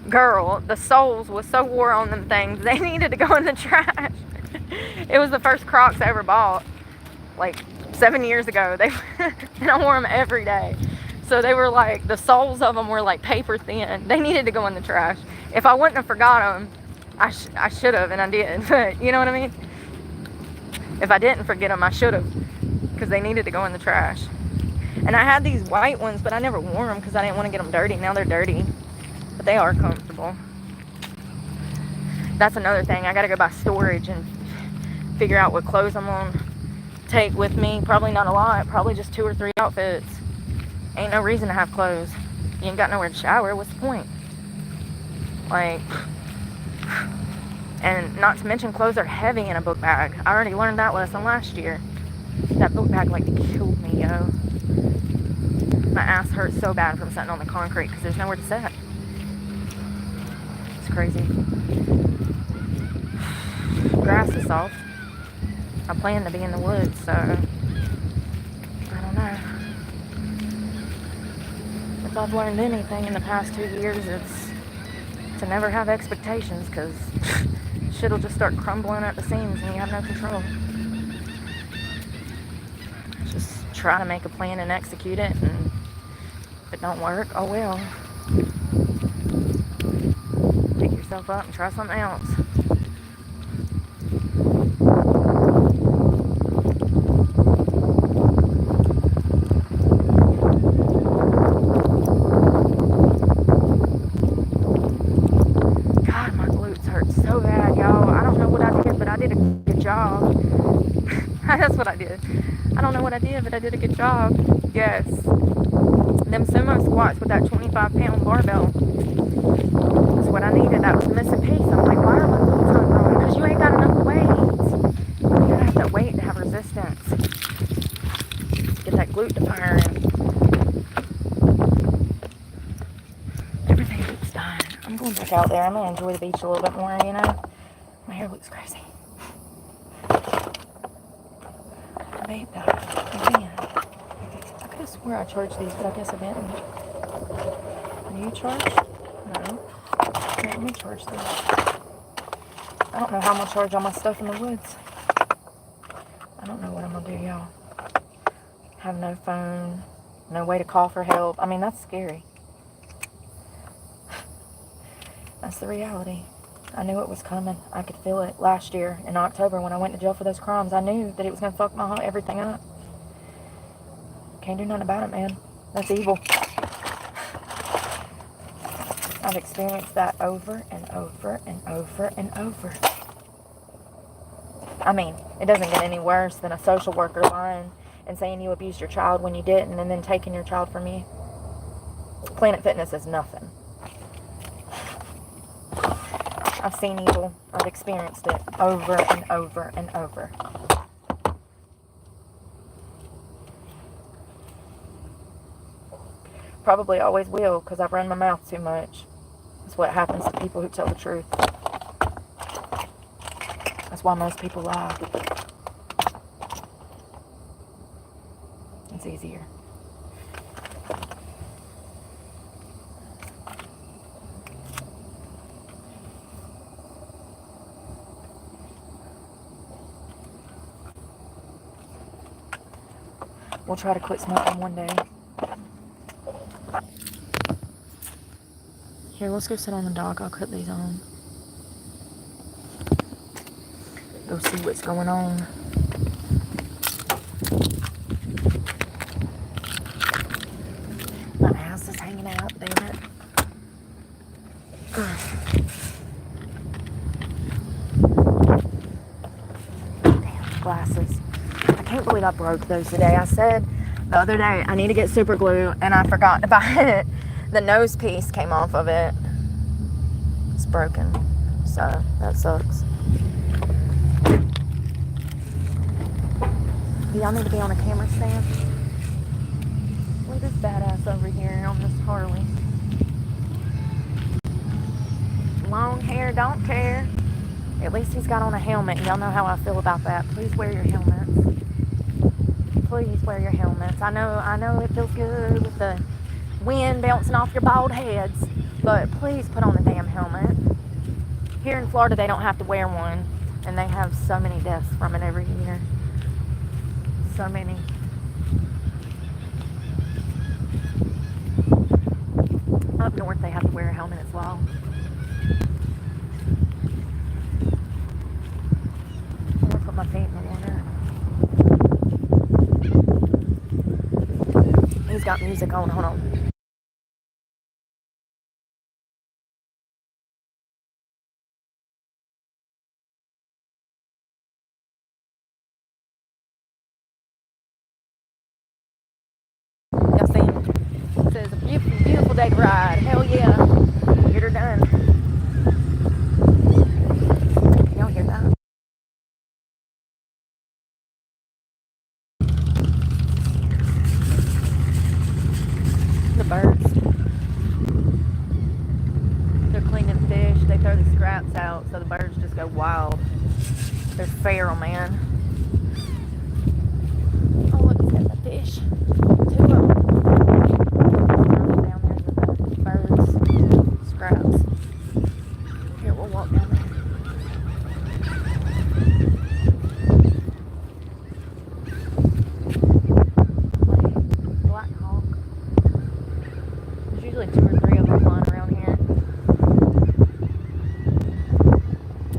Girl, the soles was so wore on them things. They needed to go in the trash. It was the first Crocs I ever bought. Like 7 years ago. And I wore them every day. So they were like, the soles of them were like paper thin. They needed to go in the trash. If I wouldn't have forgot them, I should have, and I did. But you know what I mean? If I didn't forget them, I should have. Because they needed to go in the trash. And I had these white ones, but I never wore them because I didn't want to get them dirty. Now they're dirty. But they are comfortable. That's another thing. I got to go buy storage and figure out what clothes I'm going to take with me. Probably not a lot. Probably just 2 or 3 outfits. Ain't no reason to have clothes. You ain't got nowhere to shower. What's the point? Like, and not to mention clothes are heavy in a book bag. I already learned that lesson last year. That book bag like killed me, yo. My ass hurts so bad from sitting on the concrete because there's nowhere to sit. It's crazy. Grass is soft. I plan to be in the woods, so I don't know. If I've learned anything in the past 2 years, it's to never have expectations, because shit'll just start crumbling at the seams and you have no control. Just try to make a plan and execute it, and if it don't work, oh well. Pick yourself up and try something else. God, my glutes hurt so bad, y'all. I don't know what I did, but I did a good job. That's what I did. I don't know what I did, but I did a good job. Yes. Them sumo squats with that 25-pound barbell. That's what I needed. That was the missing piece. I'm like, why are my glutes not growing? Because you ain't got enough weight. You gotta have that weight to have resistance. To get that glute to fire and everything keeps dying. I'm going back out there. I'm gonna enjoy the beach a little bit more, you know. My hair looks crazy. I made that again. I could have swore I charged these, but I guess I didn't. Do you charge? No. Here, let me charge these. I don't know how I'm gonna charge all my stuff in the woods. I don't know what I'm gonna do, y'all. Have no phone, no way to call for help. I mean, that's scary. That's the reality. I knew it was coming. I could feel it last year in October when I went to jail for those crimes. I knew that it was going to fuck everything up. Can't do nothing about it, man. That's evil. I've experienced that over and over and over and over. I mean, it doesn't get any worse than a social worker lying and saying you abused your child when you didn't, and then taking your child from you. Planet Fitness is nothing. I've seen evil. I've experienced it over and over and over. Probably always will, because I've run my mouth too much. That's what happens to people who tell the truth. That's why most people lie. It's easier. We'll try to quit smoking one day. Here, let's go sit on the dock. I'll cut these on. Go see what's going on. My ass is hanging out, damn it. Damn, glasses. I can't believe I broke those today. I said the other day I need to get super glue, and I forgot to buy it. The nose piece came off of it. It's broken, so that sucks. Do y'all need to be on a camera stand? Look at this badass over here on this Harley. Long hair, don't care. At least he's got on a helmet. Y'all know how I feel about that. Please wear your helmets. Please wear your helmets. I know it feels good with the wind bouncing off your bald heads, but please put on the damn helmet. Here in Florida, they don't have to wear one, and they have so many deaths from it every year. So many. Up north, they have to wear a helmet as well. I'm gonna put my feet in the water. He's got music on. Hold on. Y'all seen? It says a beautiful, beautiful day to ride. Hell yeah. Get her done. Y'all hear that? The birds. They're cleaning fish. They throw the scraps out, so the birds just go wild. They're feral, man. Oh, look, he's got the fish. Two of them. Down usually 2 or 3 of them flying around here.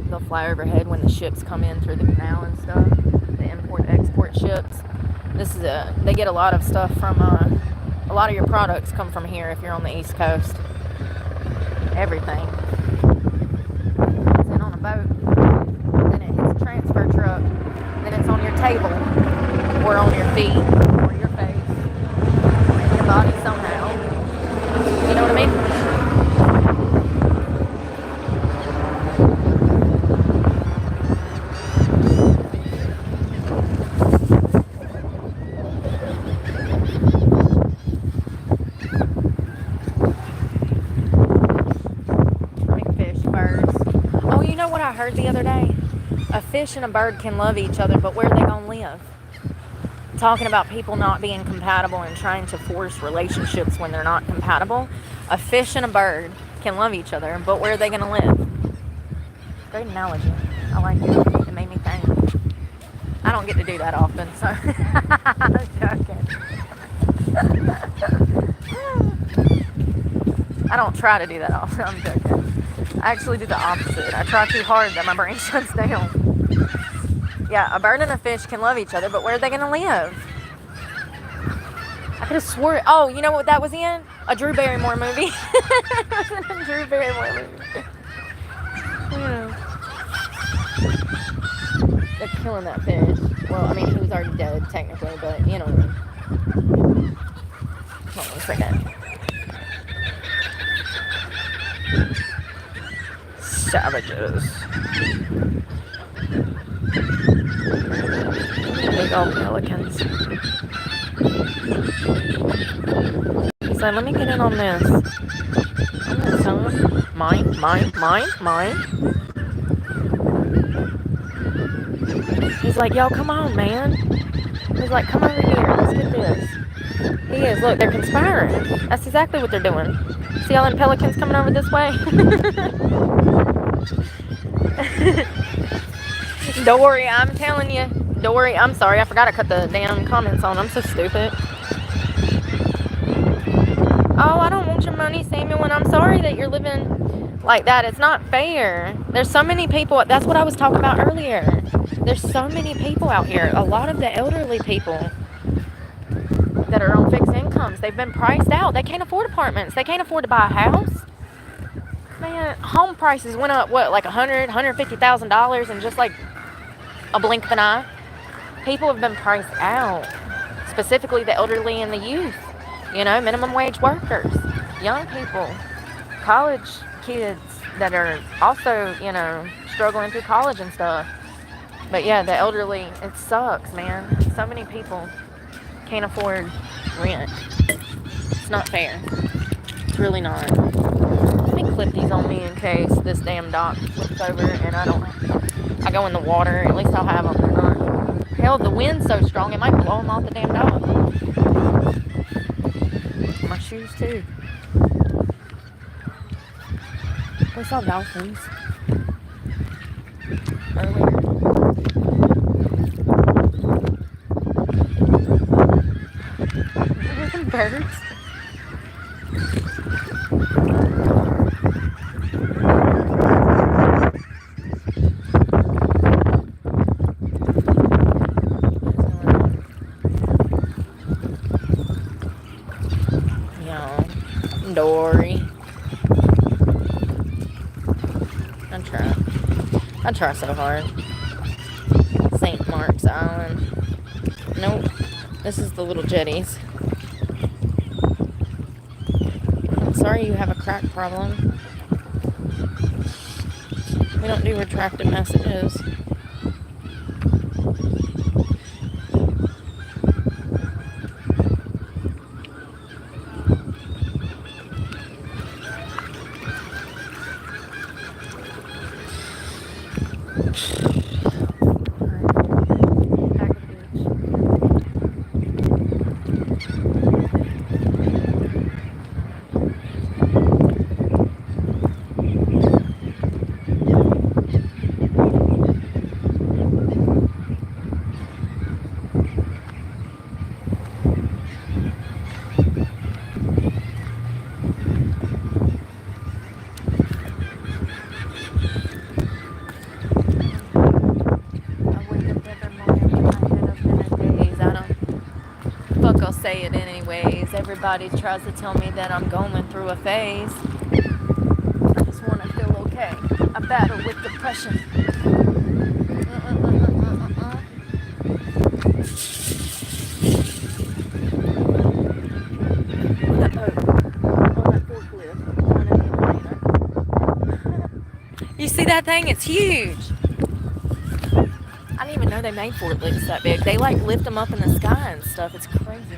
They'll fly overhead when the ships come in through the canal and stuff. The import-export ships. They get a lot of stuff from, a lot of your products come from here if you're on the East Coast. Everything. It's in on a boat. Then it hits a transfer truck. Then it's on your table. Or on your feet. Or your face. Or your body somehow. You know what I mean? I heard the other day, a fish and a bird can love each other, but where are they gonna live? Talking about people not being compatible and trying to force relationships when they're not compatible. A fish and a bird can love each other, but where are they gonna live? Great analogy. I like it. It made me think. I don't get to do that often, so I'm joking. I don't try to do that often. I'm joking. I actually do the opposite. I try too hard that my brain shuts down. Yeah, a bird and a fish can love each other, but where are they going to live? I could have swore... Oh, you know what that was in? A Drew Barrymore movie. It was in a Drew Barrymore movie. Yeah. They're killing that fish. Well, I mean, he was already dead, technically, but you know what I mean. Hold on a second. Savages. Big old pelicans. He's like, let me get in on this. I'm gonna tell him. Mine. He's like, y'all, come on, man. He's like, come over here. Let's get this. He is. Look, they're conspiring. That's exactly what they're doing. See all them pelicans coming over this way? Dory, I'm telling you. Dory, I'm sorry. I forgot to cut the damn comments on. I'm so stupid. Oh, I don't want your money, Samuel, and I'm sorry that you're living like that. It's not fair. There's so many people. That's what I was talking about earlier. There's so many people out here. A lot of the elderly people that are on fixed incomes, they've been priced out. They can't afford apartments. They can't afford to buy a house. Man, home prices went up, what, like $150,000 in just like a blink of an eye? People have been priced out. Specifically the elderly and the youth. You know, minimum wage workers. Young people. College kids that are also, you know, struggling through college and stuff. But yeah, the elderly, it sucks, man. So many people can't afford rent. It's not fair. It's really not. Let me clip these on me in case this damn dock flips over and I go in the water. At least I'll have them. They're not. Hell, the wind's so strong it might blow them off the damn dock. My shoes too. We saw dolphins earlier. Birds. Yeah, Dory. I try so hard. St. Mark's Island. Nope. This is the little jetties. Sorry you have a crack problem. We don't do retracted messages. everybody tries to tell me that I'm going through a phase. I just want to feel okay. I battle with depression. That boat on that forklift. You see that thing? It's huge. I didn't even know they made forklifts that big. They like lift them up in the sky and stuff. It's crazy.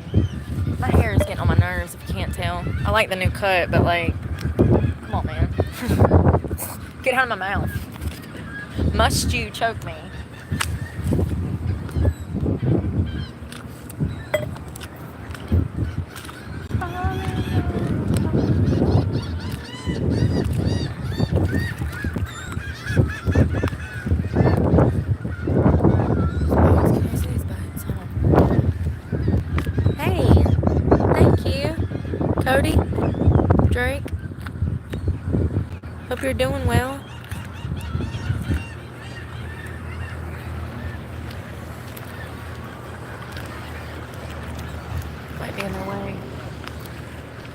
My hair is getting on my nerves if you can't tell. I like the new cut, but like, come on, man. Get out of my mouth. Must you choke me? Hey, thank you, Cody, Drake. Hope you're doing well. Might be in their way.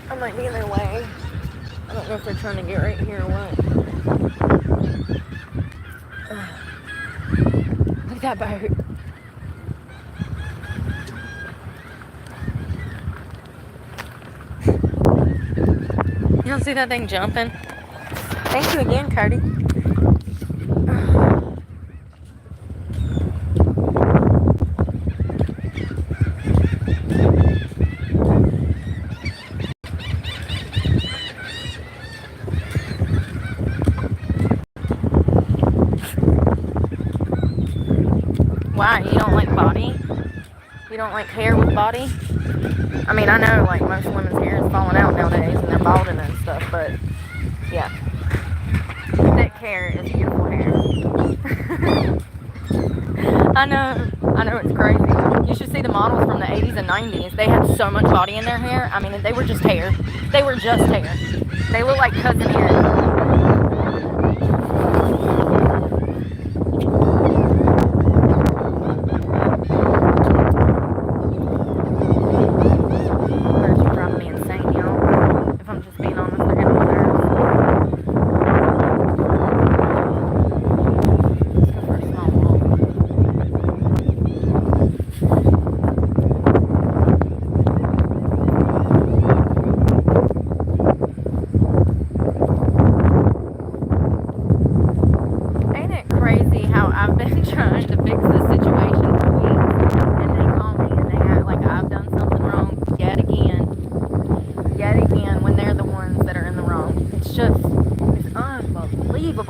I might be in their way. I don't know if they're trying to get right here or what. Look at that boat. You don't see that thing jumping? Thank you again, Cody. Why? You don't like body? You don't like hair with body? I mean, I know like most women's hair is falling out nowadays and they're balding and stuff, but yeah. Thick hair is beautiful hair. I know it's crazy. You should see the models from the 80s and 90s. They had so much body in their hair. I mean, they were just hair. They were just hair. They look like Cousin Ed.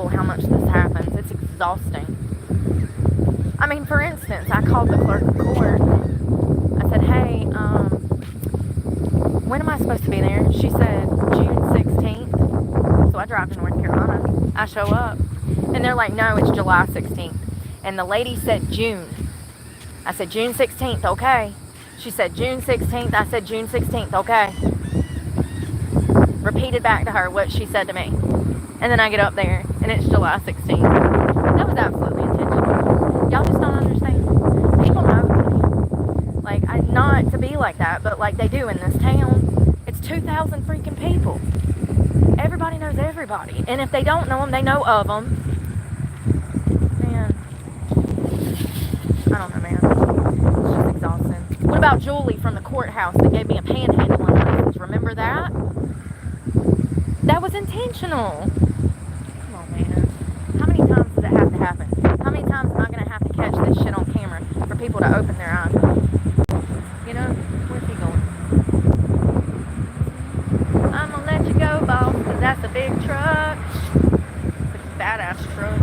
How much this happens. It's exhausting. I mean, for instance, I called the clerk of court. I said, hey, when am I supposed to be there? She said June 16th. So I drive to North Carolina. I show up and they're like, no, it's July 16th. And the lady said June. I said June 16th, okay. She said June 16th. I said June 16th, okay. Repeated back to her what she said to me. And then I get up there, and it's July 16th. That was absolutely intentional. Y'all just don't understand. People know. Like, not to be like that, but like they do in this town. It's 2,000 freaking people. Everybody knows everybody. And if they don't know them, they know of them. Man. I don't know, man. It's just exhausting. What about Julie from the courthouse that gave me a panhandling license? Remember that? That was intentional. Come on, man. How many times does it have to happen? How many times am I going to have to catch this shit on camera for people to open their eyes? You know? Where's he going? I'm going to let you go, boss, because that's a big truck. It's a badass truck.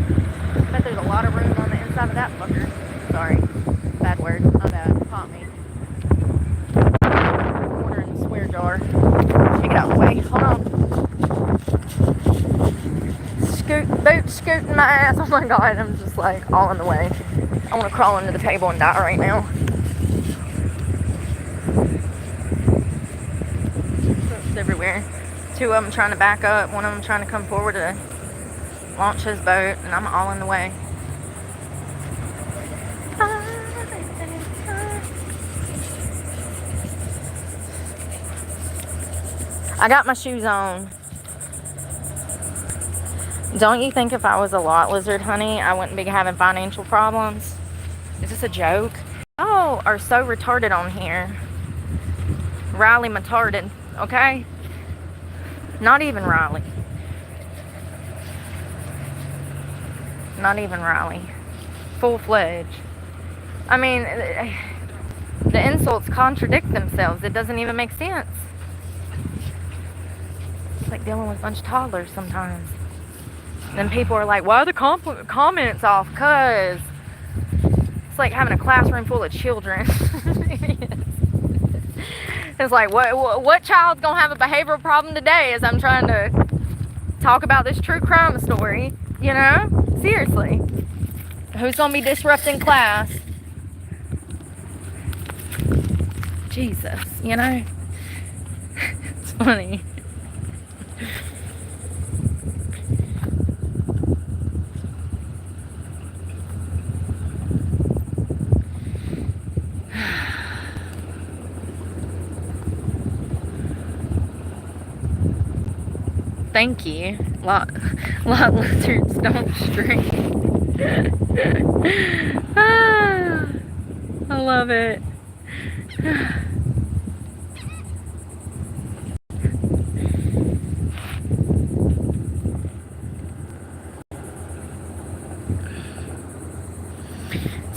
I bet there's a lot of room on the inside of that fucker. Sorry. Bad word. My bad. Pop me. Quarter in the swear jar. Take it out of the way. Hold on. Boot scooting my ass. Oh my god, I'm just like all in the way. I want to crawl under the table and die right now. It's everywhere. Two of them trying to back up, one of them trying to come forward to launch his boat, and I'm all in the way. I got my shoes on. Don't you think if I was a lot lizard, honey, I wouldn't be having financial problems? Is this a joke? Oh, are so retarded on here. Riley retarded, okay? Not even Riley. Not even Riley. Full-fledged. I mean, the insults contradict themselves. It doesn't even make sense. It's like dealing with a bunch of toddlers sometimes. Then people are like, why are the comments off? Because it's like having a classroom full of children. It's like, what child's going to have a behavioral problem today as I'm trying to talk about this true crime story, you know? Seriously. Who's going to be disrupting class? Jesus, you know? It's funny. Thank you. Lot lizards don't stray. Ah, I love it.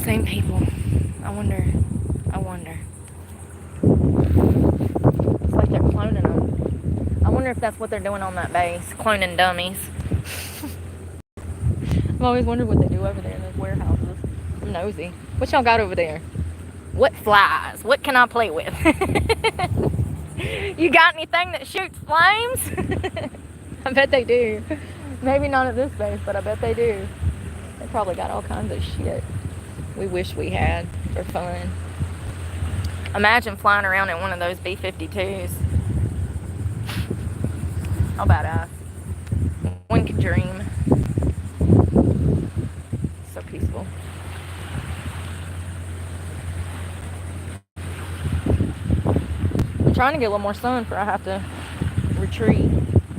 Same people. I wonder. It's like they're cloning them. I wonder if that's what they're doing on that base. Cloning dummies. I've always wondered what they do over there in those warehouses. I'm nosy. What y'all got over there? What flies? What can I play with? You got anything that shoots flames? I bet they do. Maybe not at this base, but I bet they do. They probably got all kinds of shit we wish we had for fun. Imagine flying around in one of those B-52s. How badass. One can dream. So peaceful. I'm trying to get a little more sun before I have to retreat.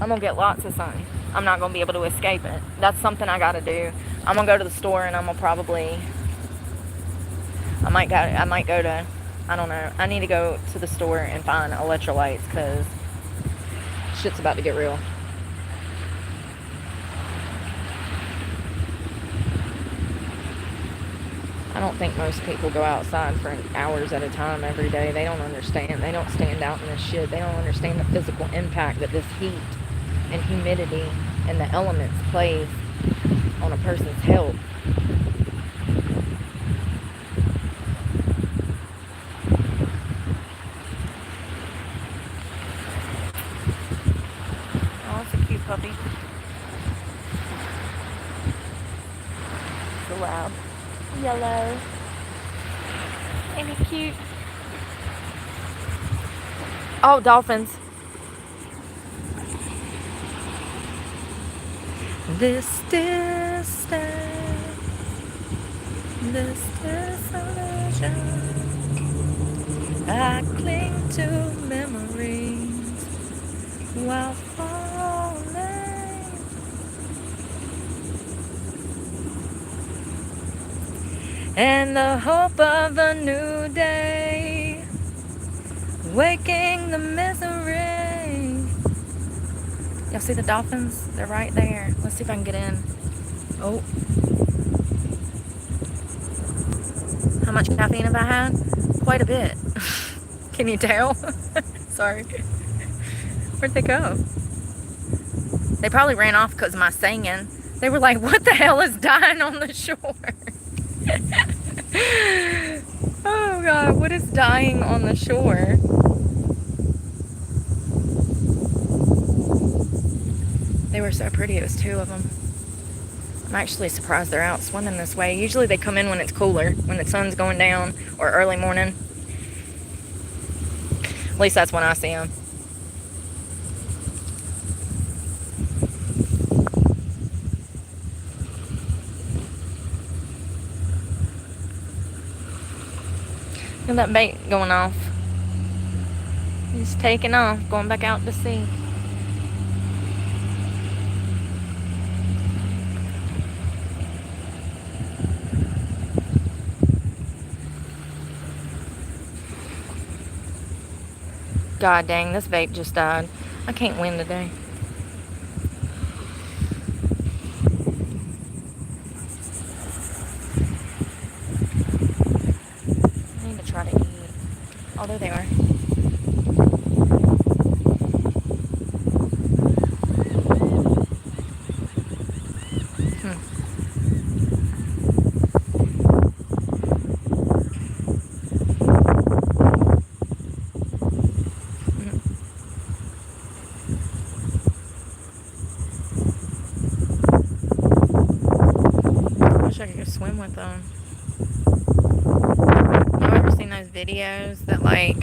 I'm gonna get lots of sun. I'm not gonna be able to escape it. That's something I gotta do. I'm gonna go to the store and I'm gonna probably, I might go to, I don't know. I need to go to the store and find electrolytes because shit's about to get real. I don't think most people go outside for hours at a time every day. They don't understand. They don't stand out in this shit. They don't understand the physical impact that this heat and humidity and the elements plays on a person's health. Oh, it's a cute puppy. It's loud. Yellow. Ain't he cute? Oh, dolphins. This distance, I cling to memories while falling. And the hope of a new day, waking the misery. Y'all see the dolphins? They're right there. Let's see if I can get in. Oh. How much caffeine have I had? Quite a bit. Can you tell? Sorry. Where'd they go? They probably ran off because of my singing. They were like, what the hell is dying on the shore? Oh God, what is dying on the shore? They were so pretty. It was two of them. I'm actually surprised they're out swimming this way. Usually they come in when it's cooler, when the sun's going down, or early morning. At least that's when I see them. Look at that bait going off. He's taking off, going back out to sea. God dang, this vape just died. I can't win today. I need to try to eat. Oh, there they are. I wish I could go swim with them. Y'all ever seen those videos that, like,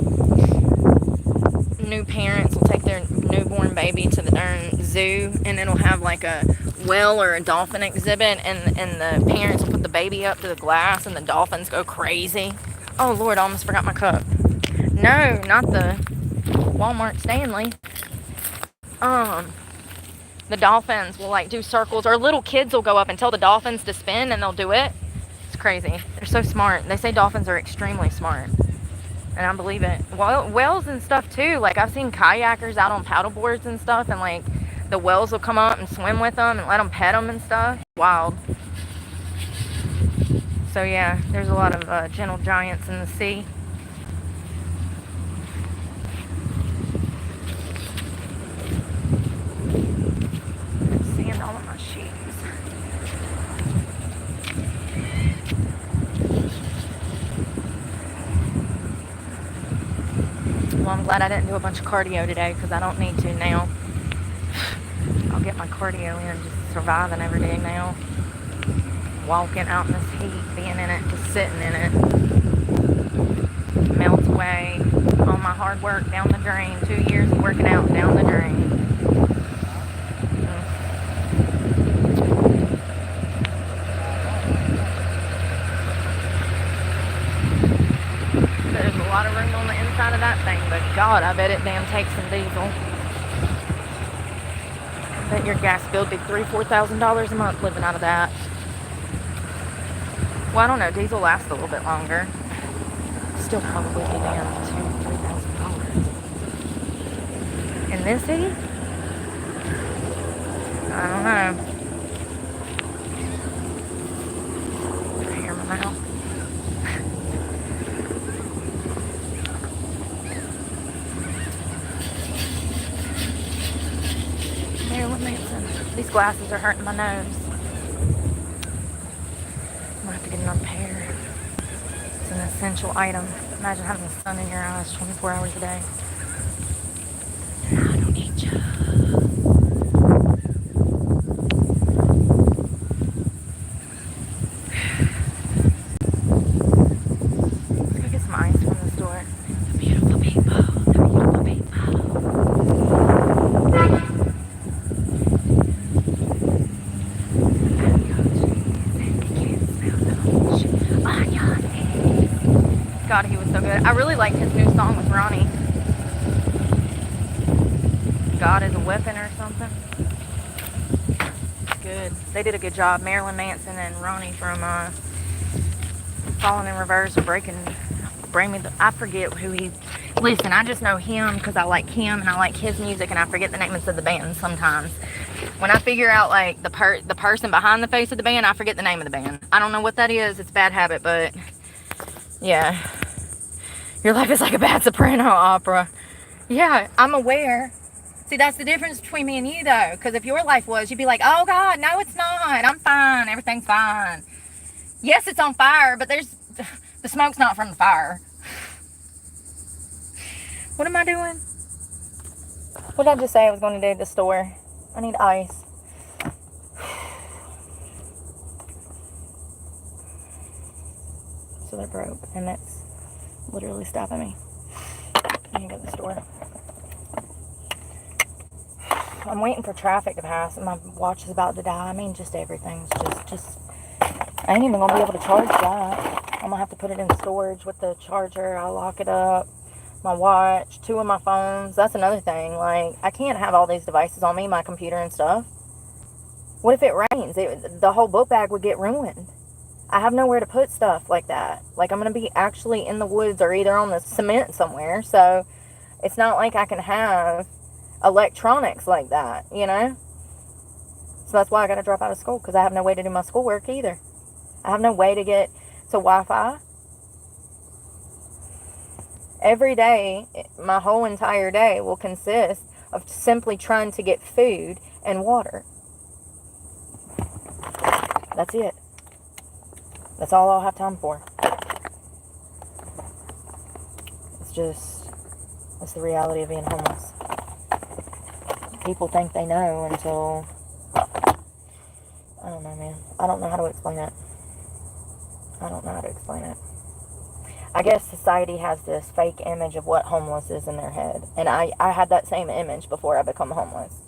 new parents will take their newborn baby to the darn zoo, and it'll have like a whale or a dolphin exhibit, and the parents will put the baby up to the glass and the dolphins go crazy? Oh Lord, I almost forgot my cup. No, not the Walmart Stanley. The dolphins will like do circles, or little kids will go up and tell the dolphins to spin, and they'll do it. It's crazy. They're so smart. They say dolphins are extremely smart. And I believe it. Well, whales and stuff too. Like, I've seen kayakers out on paddle boards and stuff, and like the whales will come up and swim with them and let them pet them and stuff. Wild. So yeah, there's a lot of gentle giants in the sea. Sand all on my shoes. Well, I'm glad I didn't do a bunch of cardio today, because I don't need to now. I'll get my cardio in, just surviving every day now. Walking out in this heat, being in it, just sitting in it. Melts away. All my hard work down the drain. 2 years of working out down the drain. There's a lot of room on the inside of that thing, but God, I bet it damn takes some diesel. I bet your gas bill would be $3,000-$4,000 a month living out of that. Well, I don't know. Diesel lasts a little bit longer. Still probably be damn $2,000-$3,000. In this city? I don't know. I hear my mouth. Marilyn Manson. These glasses are hurting my nose. I'm gonna have to get another pair. It's an essential item. Imagine having the sun in your eyes 24 hours a day. I don't need you. Let's go get some ice from the store. The beautiful people. The beautiful people. God, he was so good. I really liked his new song with Ronnie. God is a weapon or something. Good. They did a good job. Marilyn Manson and Ronnie from Falling in Reverse or Bring Me the... I forget who he... Listen, I just know him because I like him and I like his music, and I forget the names of the band sometimes. When I figure out like the person behind the face of the band, I forget the name of the band. I don't know what that is. It's a bad habit, but yeah. Your life is like a bad soprano opera. Yeah, I'm aware. See, that's the difference between me and you, though. Because if your life was, you'd be like, oh, God, no, it's not. I'm fine. Everything's fine. Yes, it's on fire, but the smoke's not from the fire. What am I doing? What did I just say I was going to do at the store? I need ice. So they're broke, and that's literally stopping me. I need to go to the store. I'm waiting for traffic to pass, and my watch is about to die. I mean, just everything's just. I ain't even gonna be able to charge that. I'm gonna have to put it in storage with the charger. I'll lock it up. my watch, 2 of my phones. That's another thing. Like, I can't have all these devices on me, my computer and stuff. What if it rains? The whole book bag would get ruined. I have nowhere to put stuff like that. Like, I'm going to be actually in the woods or either on the cement somewhere. So, it's not like I can have electronics like that, you know? So, that's why I got to drop out of school, because I have no way to do my schoolwork either. I have no way to get to Wi-Fi. Every day, my whole entire day will consist of simply trying to get food and water. That's it. That's all I'll have time for. It's the reality of being homeless. People think they know until, I don't know, man. I don't know how to explain it. I guess society has this fake image of what homeless is in their head. And I had that same image before I become homeless.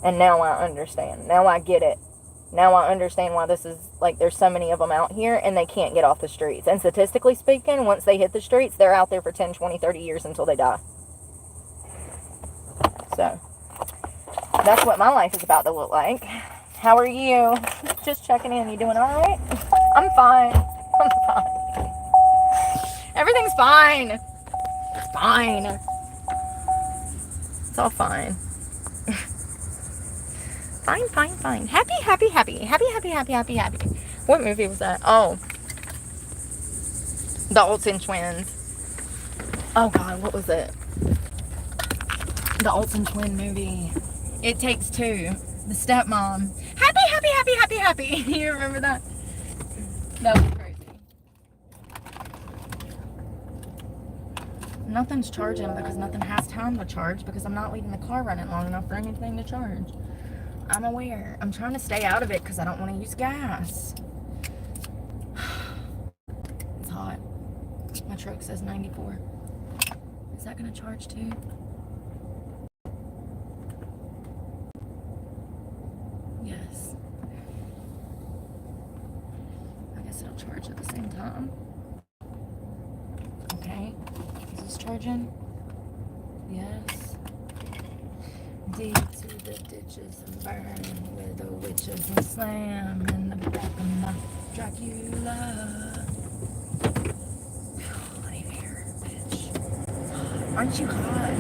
And now I understand. Now I get it. Now I understand why this is, like, there's so many of them out here and they can't get off the streets. And statistically speaking, once they hit the streets, they're out there for 10, 20, 30 years until they die. So, that's what my life is about to look like. How are you? Just checking in. You doing all right? I'm fine. I'm fine. Everything's fine. It's fine. It's all fine. Fine. Happy. What movie was that? Oh. The Olsen twins. Oh, God, what was it? The Olsen twin movie. It Takes Two. The stepmom. Happy. You remember that? That was crazy. Nothing's charging because nothing has time to charge because I'm not leaving the car running long enough for anything to charge. I'm aware. I'm trying to stay out of it because I don't want to use gas. It's hot. My truck says 94. Is that going to charge too? Yes. I guess it'll charge at the same time. Okay. Is this charging? Yes. Deep to the ditches and burn where the witches and slam in the back of my Dracula. Leave here, bitch. Aren't you hot?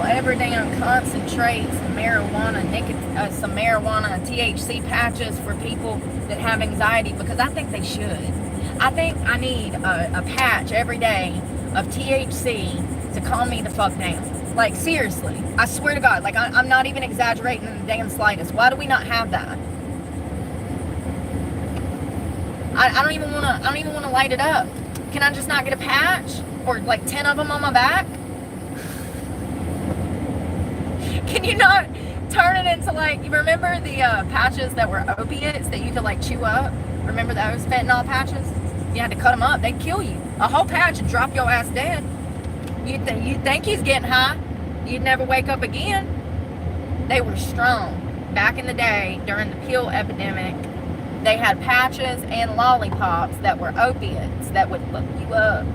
Every damn concentrate some marijuana THC patches for people that have anxiety, because I think they should. I think I need a patch every day of THC to calm me the fuck down. Like, seriously, I swear to God, like, I'm not even exaggerating in the damn slightest. Why do we not have that? I don't even want to light it up. Can I just not get a patch or like 10 of them on my back? Can you not turn it into, like, you remember the patches that were opiates that you could, like, chew up? Remember those fentanyl patches? You had to cut them up. They'd kill you. A whole patch and drop your ass dead. You'd think he's getting high. You'd never wake up again. They were strong. Back in the day, during the pill epidemic, they had patches and lollipops that were opiates that would fuck you up.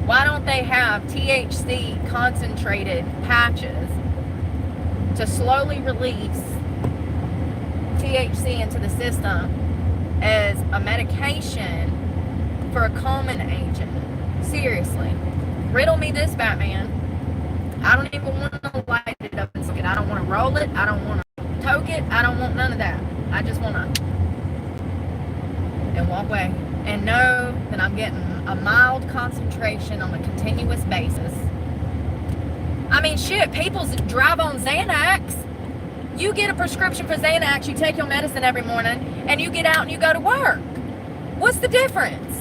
Why don't they have THC concentrated patches to slowly release THC into the system as a medication for a calming agent? Seriously. Riddle me this, Batman. I don't even want to light it up and smoke it. I don't want to roll it. I don't want to toke it. I don't want none of that. I just want to and walk away and know that I'm getting a mild concentration on a continuous basis. I mean, shit, people drive on Xanax. You get a prescription for Xanax, you take your medicine every morning, and you get out and you go to work. What's the difference?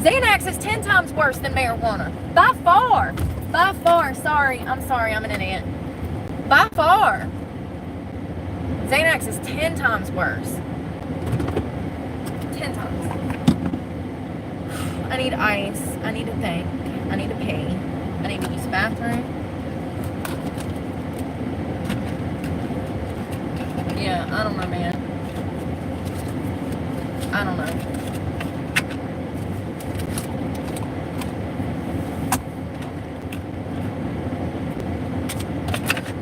Xanax is 10 times worse than marijuana. By far. By far. Sorry, I'm an idiot. By far. Xanax is 10 times worse. 10 times. I need ice. I need to think. I need to pee. I need to use the bathroom. Yeah, I don't know, man. I don't know.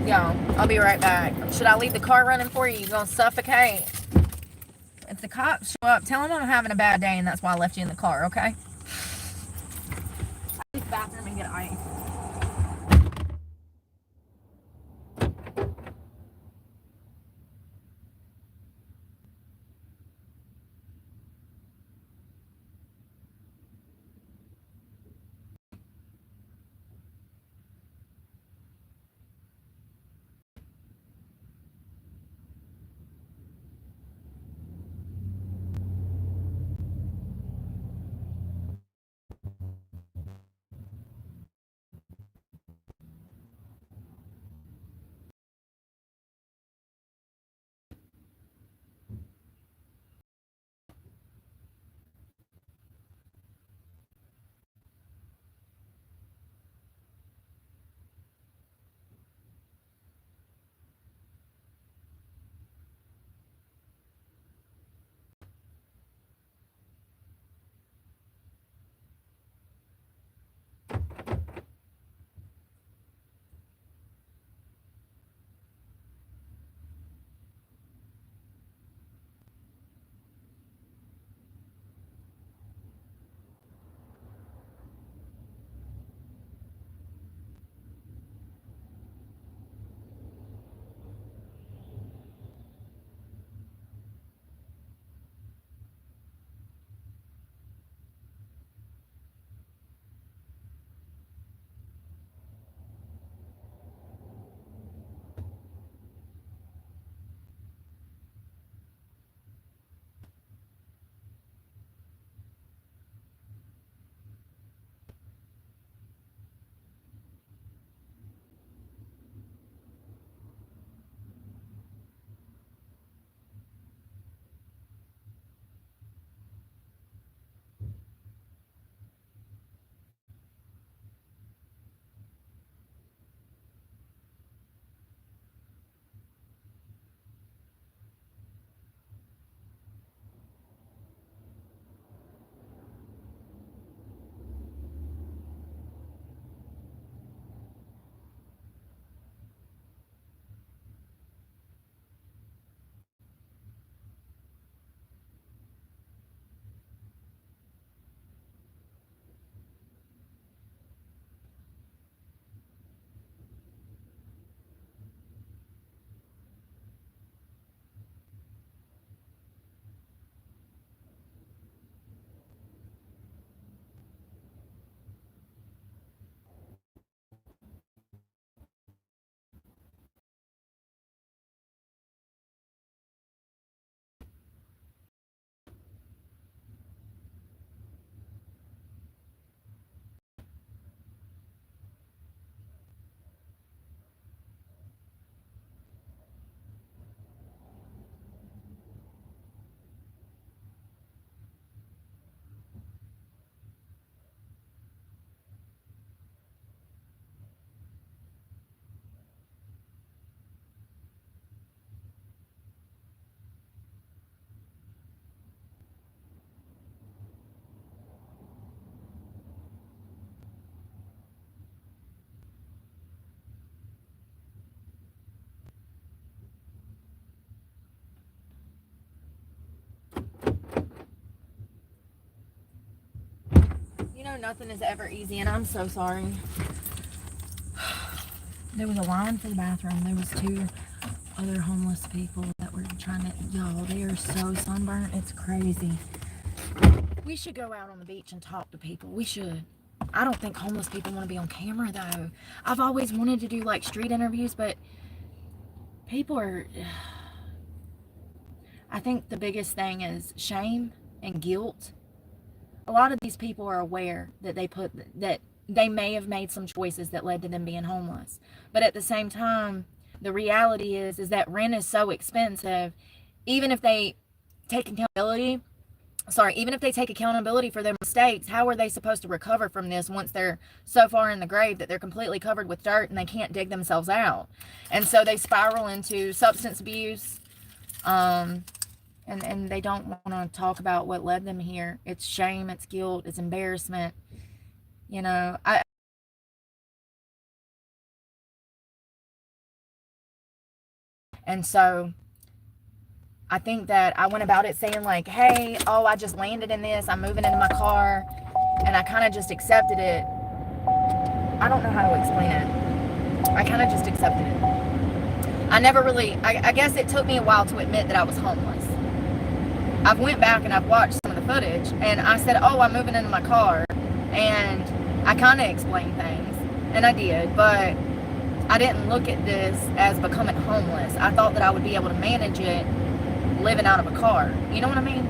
Y'all, I'll be right back. Should I leave the car running for you? You gonna suffocate? If the cops show up, tell them I'm having a bad day and that's why I left you in the car, okay? I'll use the bathroom and get ice. You know, nothing is ever easy, and I'm so sorry. There was a line for the bathroom. There was 2 other homeless people that were trying to, y'all, they are so sunburned. It's crazy. We should go out on the beach and talk to people. We should. I don't think homeless people want to be on camera, though. I've always wanted to do, like, street interviews, but people are... I think the biggest thing is shame and guilt. A lot of these people are aware that they may have made some choices that led to them being homeless. But at the same time, the reality is that rent is so expensive. Even if they take accountability even if they take accountability for their mistakes, how are they supposed to recover from this once they're so far in the grave that they're completely covered with dirt and they can't dig themselves out? And so they spiral into substance abuse, and they don't want to talk about what led them here. It's shame, it's guilt, it's embarrassment. You know, and so I think that I went about it saying like, hey, oh, I just landed in this, I'm moving into my car, and I kind of just accepted it. I don't know how to explain it. I kind of just accepted it. I never really, I guess it took me a while to admit that I was homeless. I've went back and I've watched some of the footage, and I said, oh, I'm moving into my car, and I kind of explained things, and I did, but I didn't look at this as becoming homeless. I thought that I would be able to manage it living out of a car. You know what I mean?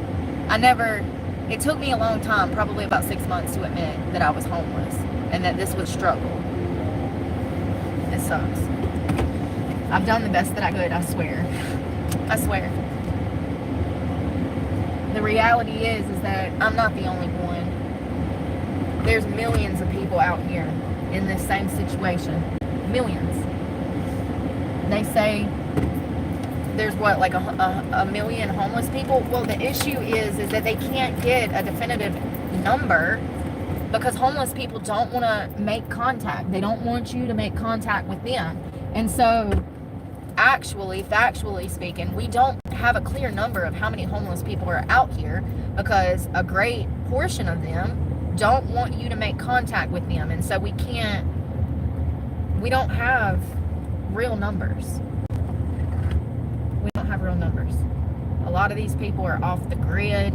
It took me a long time, probably about 6 months, to admit that I was homeless and that this was struggle. It sucks. I've done the best that I could, I swear. I swear. The reality is that I'm not the only one. There's millions of people out here in this same situation. Millions. They say there's what, like a million homeless people? Well, the issue is that they can't get a definitive number because homeless people don't want to make contact. They don't want you to make contact with them. And so, actually, factually speaking, we don't have a clear number of how many homeless people are out here because a great portion of them don't want you to make contact with them. And so we don't have real numbers. We don't have real numbers. A lot of these people are off the grid,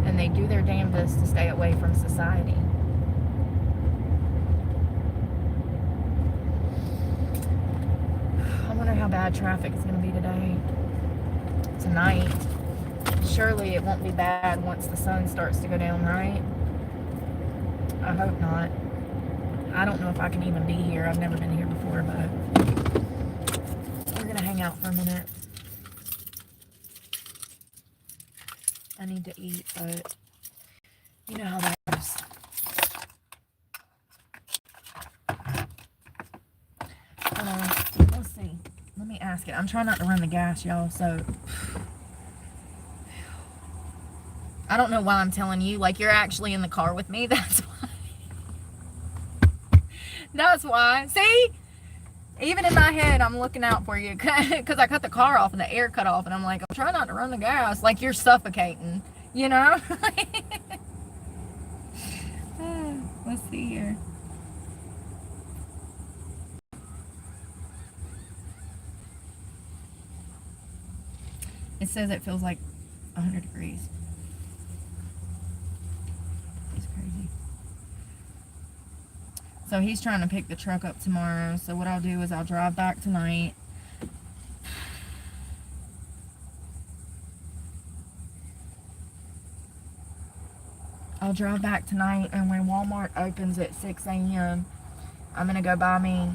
and they do their damnedest to stay away from society. I wonder how bad traffic is going to be today. Tonight. Surely it won't be bad once the sun starts to go down, right? I hope not. I don't know if I can even be here. I've never been here before, but we're going to hang out for a minute. I need to eat, but you know how that goes. Hold on. Let's see. Let me ask it. I'm trying not to run the gas, y'all, so I don't know why I'm telling you. Like, you're actually in the car with me. That's why. That's why. See? Even in my head, I'm looking out for you because I cut the car off and the air cut off, and I'm like, I'm trying not to run the gas. Like, you're suffocating, you know? Let's see here. It says it feels like 100 degrees. It's crazy. So he's trying to pick the truck up tomorrow. So what I'll do is I'll drive back tonight. I'll drive back tonight, and when Walmart opens at 6 a.m., I'm going to go buy me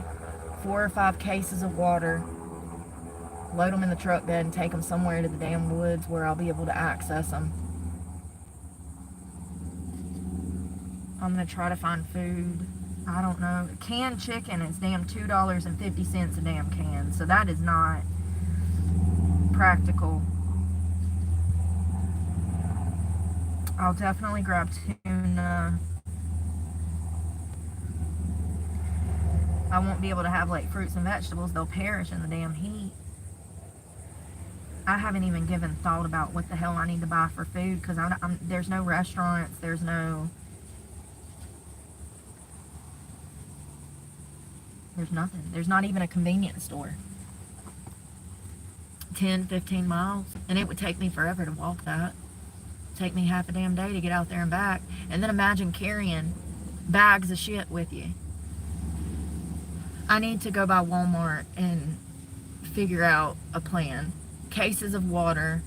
4 or 5 cases of water, load them in the truck bed, and take them somewhere to the damn woods where I'll be able to access them. I'm going to try to find food. I don't know. Canned chicken is damn $2.50 a damn can. So that is not practical. I'll definitely grab tuna. I won't be able to have like fruits and vegetables. They'll perish in the damn heat. I haven't even given thought about what the hell I need to buy for food because there's no restaurants. There's nothing. There's not even a convenience store. 10, 15 miles. And it would take me forever to walk that. Take me half a damn day to get out there and back. And then imagine carrying bags of shit with you. I need to go by Walmart and figure out a plan. Cases of water.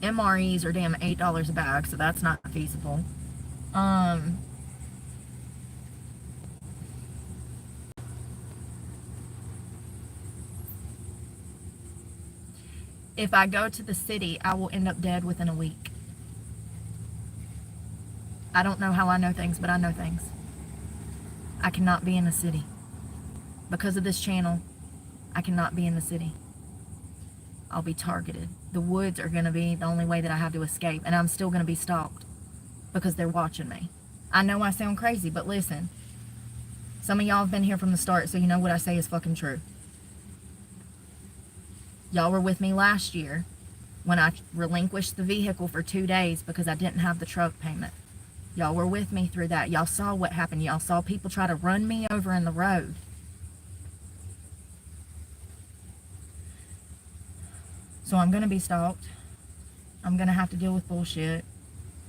MREs are damn $8 a bag, so that's not feasible. If I go to the city, I will end up dead within a week. I don't know how I know things, but I know things. I cannot be in the city. Because of this channel, I cannot be in the city. I'll be targeted. The woods are going to be the only way that I have to escape, and I'm still going to be stalked because they're watching me. I know I sound crazy, but listen. Some of y'all have been here from the start, so you know what I say is fucking true. Y'all were with me last year when I relinquished the vehicle for 2 days because I didn't have the truck payment. Y'all were with me through that. Y'all saw what happened. Y'all saw people try to run me over in the road. So I'm going to be stalked. I'm going to have to deal with bullshit.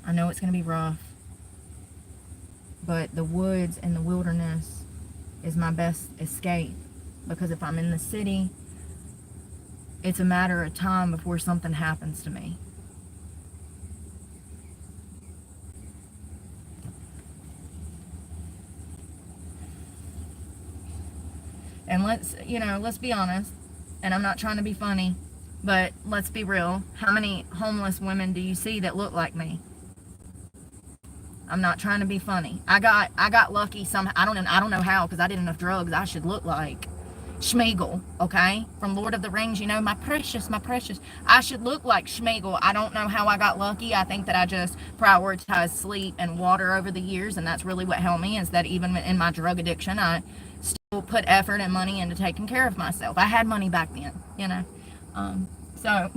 I know it's going to be rough. But the woods and the wilderness is my best escape. Because if I'm in the city, it's a matter of time before something happens to me. And let's be honest, and I'm not trying to be funny, but let's be real. How many homeless women do you see that look like me? I'm not trying to be funny. I got lucky somehow. I don't know how, because I did enough drugs. I should look like Schmeagol, okay? From Lord of the Rings, you know, my precious, my precious. I should look like Schmeagol. I don't know how I got lucky. I think that I just prioritized sleep and water over the years, and that's really what helped me, is that even in my drug addiction, I still put effort and money into taking care of myself. I had money back then, you know. So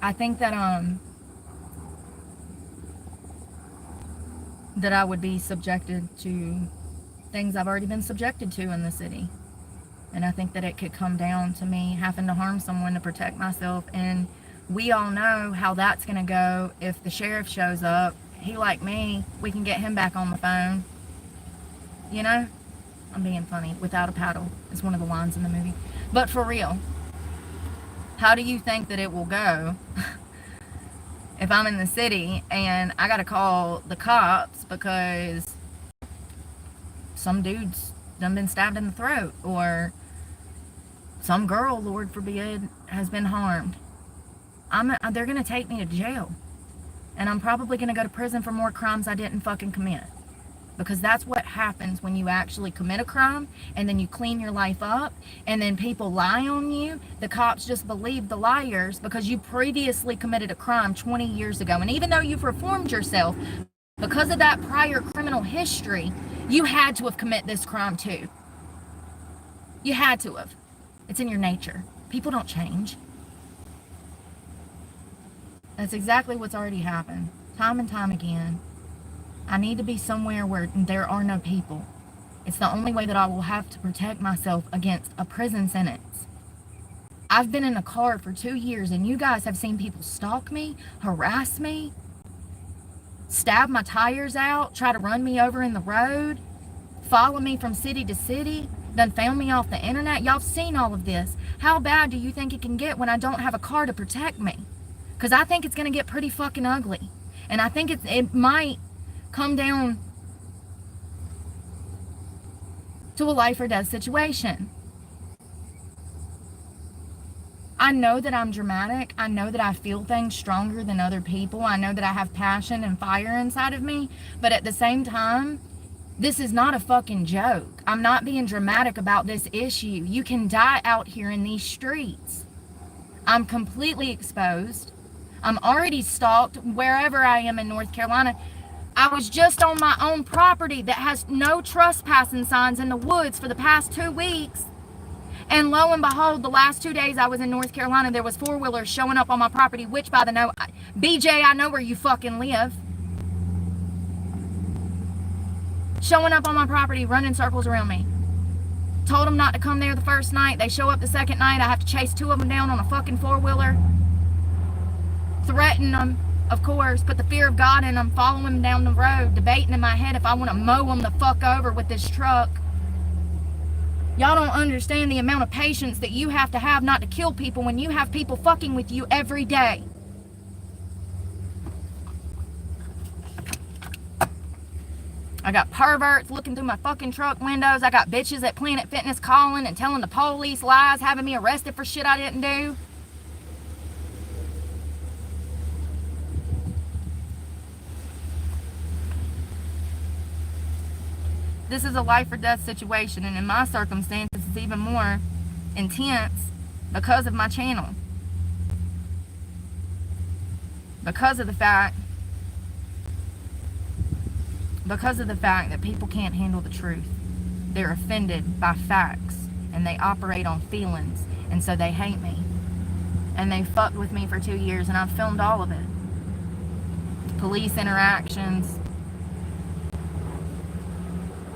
I think that that I would be subjected to things I've already been subjected to in the city. And I think that it could come down to me having to harm someone to protect myself. And we all know how that's going to go if the sheriff shows up. He like me, we can get him back on the phone. You know? I'm being funny. Without a paddle. It's one of the lines in the movie. But for real, how do you think that it will go if I'm in the city and I got to call the cops because some dude's done been stabbed in the throat, or some girl, Lord forbid, has been harmed? They're going to take me to jail. And I'm probably going to go to prison for more crimes I didn't fucking commit. Because that's what happens when you actually commit a crime and then you clean your life up and then people lie on you. The cops just believe the liars because you previously committed a crime 20 years ago. And even though you've reformed yourself, because of that prior criminal history, you had to have committed this crime too. You had to have. It's in your nature. People don't change. That's exactly what's already happened. Time and time again. I need to be somewhere where there are no people. It's the only way that I will have to protect myself against a prison sentence. I've been in a car for 2 years and you guys have seen people stalk me, harass me, stab my tires out, try to run me over in the road, follow me from city to city, done found me off the internet. Y'all have seen all of this. How bad do you think it can get when I don't have a car to protect me? Because I think it's going to get pretty fucking ugly. And I think it might come down to a life or death situation. I know that I'm dramatic. I know that I feel things stronger than other people. I know that I have passion and fire inside of me. But at the same time, this is not a fucking joke. I'm not being dramatic about this issue. You can die out here in these streets. I'm completely exposed. I'm already stalked wherever I am in North Carolina. I was just on my own property that has no trespassing signs in the woods for the past 2 weeks. And lo and behold, the last 2 days I was in North Carolina, there was four-wheelers showing up on my property, which by the way, BJ, I know where you fucking live. Showing up on my property, running circles around me. Told them not to come there the first night. They show up the second night. I have to chase 2 of them down on a fucking four-wheeler. Threaten them, of course, put the fear of God in them, following them down the road, debating in my head if I want to mow them the fuck over with this truck. Y'all don't understand the amount of patience that you have to have not to kill people when you have people fucking with you every day. I got perverts looking through my fucking truck windows. I got bitches at Planet Fitness calling and telling the police lies, having me arrested for shit I didn't do. This is a life or death situation, and in my circumstances, it's even more intense because of my channel. Because of the fact that people can't handle the truth. They're offended by facts, and they operate on feelings, and so they hate me. And they fucked with me for 2 years, and I've filmed all of it. Police interactions,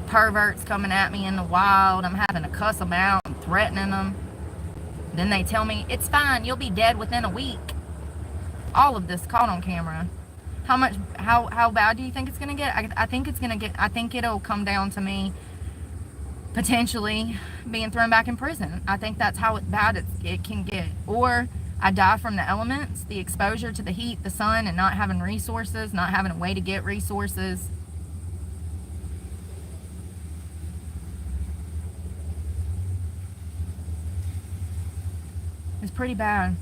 perverts coming at me in the wild, I'm having to cuss them out and threatening them. Then they tell me, it's fine, you'll be dead within a week. All of this caught on camera. How bad do you think it's gonna get? I think it'll come down to me potentially being thrown back in prison. I think that's how bad it can get. Or I die from the elements, the exposure to the heat, the sun, and not having resources, not having a way to get resources. It's pretty bad.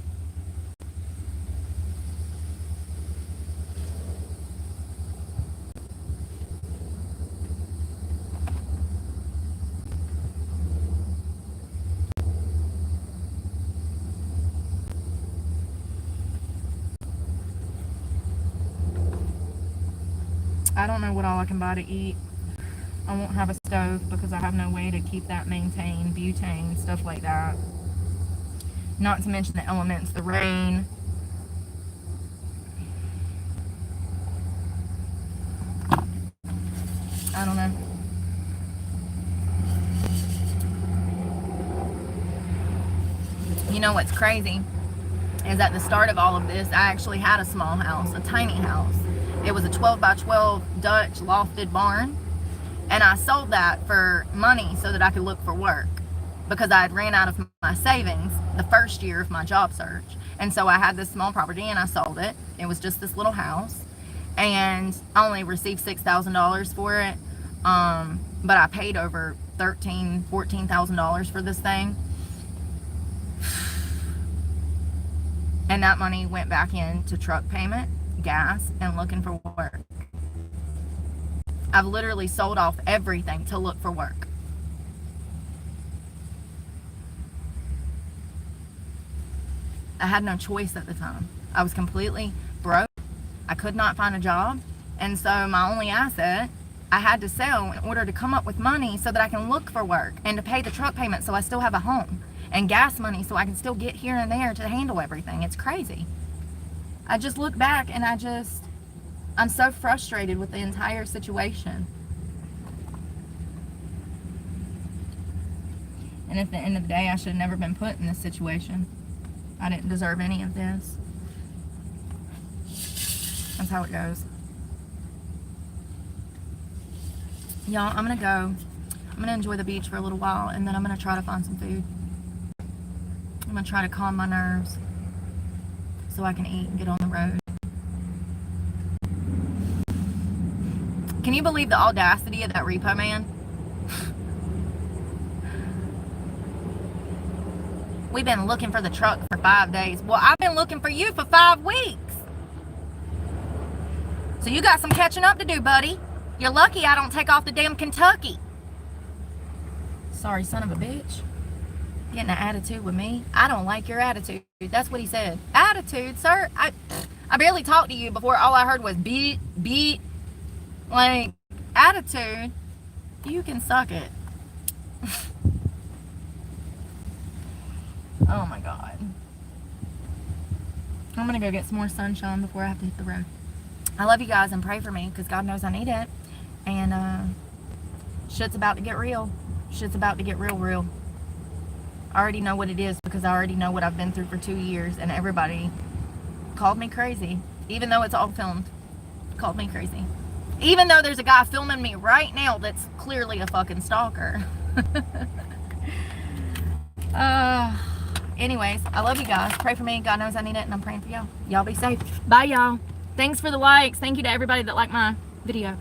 I don't know what all I can buy to eat. I won't have a stove because I have no way to keep that maintained, butane, stuff like that. Not to mention the elements, the rain. I don't know. You know what's crazy is at the start of all of this, I actually had a small house, a tiny house. It was a 12 by 12 Dutch lofted barn, and I sold that for money so that I could look for work, because I had ran out of my savings the first year of my job search. And so I had this small property and I sold it. It was just this little house, and I only received $6,000 for it, but I paid over $14,000 for this thing. And that money went back into truck payment, gas, and looking for work. I've literally sold off everything to look for work. I had no choice at the time. I was completely broke. I could not find a job. And so my only asset I had to sell in order to come up with money so that I can look for work and to pay the truck payment so I still have a home, and gas money so I can still get here and there to handle everything. It's crazy. I just look back and I'm so frustrated with the entire situation. And at the end of the day, I should have never been put in this situation. I didn't deserve any of this. That's how it goes. Y'all, I'm gonna go. I'm gonna enjoy the beach for a little while, and then I'm gonna try to find some food. I'm gonna try to calm my nerves so I can eat and get on the road. Can you believe the audacity of that repo man? We've been looking for the truck for 5 days. Well, I've been looking for you for 5 weeks. So you got some catching up to do, buddy. You're lucky I don't take off the damn Kentucky. Sorry, son of a bitch. Getting an attitude with me. I don't like your attitude. That's what he said. Attitude, sir? I barely talked to you before. All I heard was beat. Like, attitude. You can suck it. Oh my God. I'm gonna go get some more sunshine before I have to hit the road. I love you guys, and pray for me, because God knows I need it. And shit's about to get real. Shit's about to get real. I already know what it is, because I already know what I've been through for 2 years, and everybody called me crazy. Even though it's all filmed, called me crazy. Even though there's a guy filming me right now that's clearly a fucking stalker. Anyways, I love you guys. Pray for me. God knows I need it, and I'm praying for y'all. Y'all be safe. Bye, y'all. Thanks for the likes. Thank you to everybody that liked my video.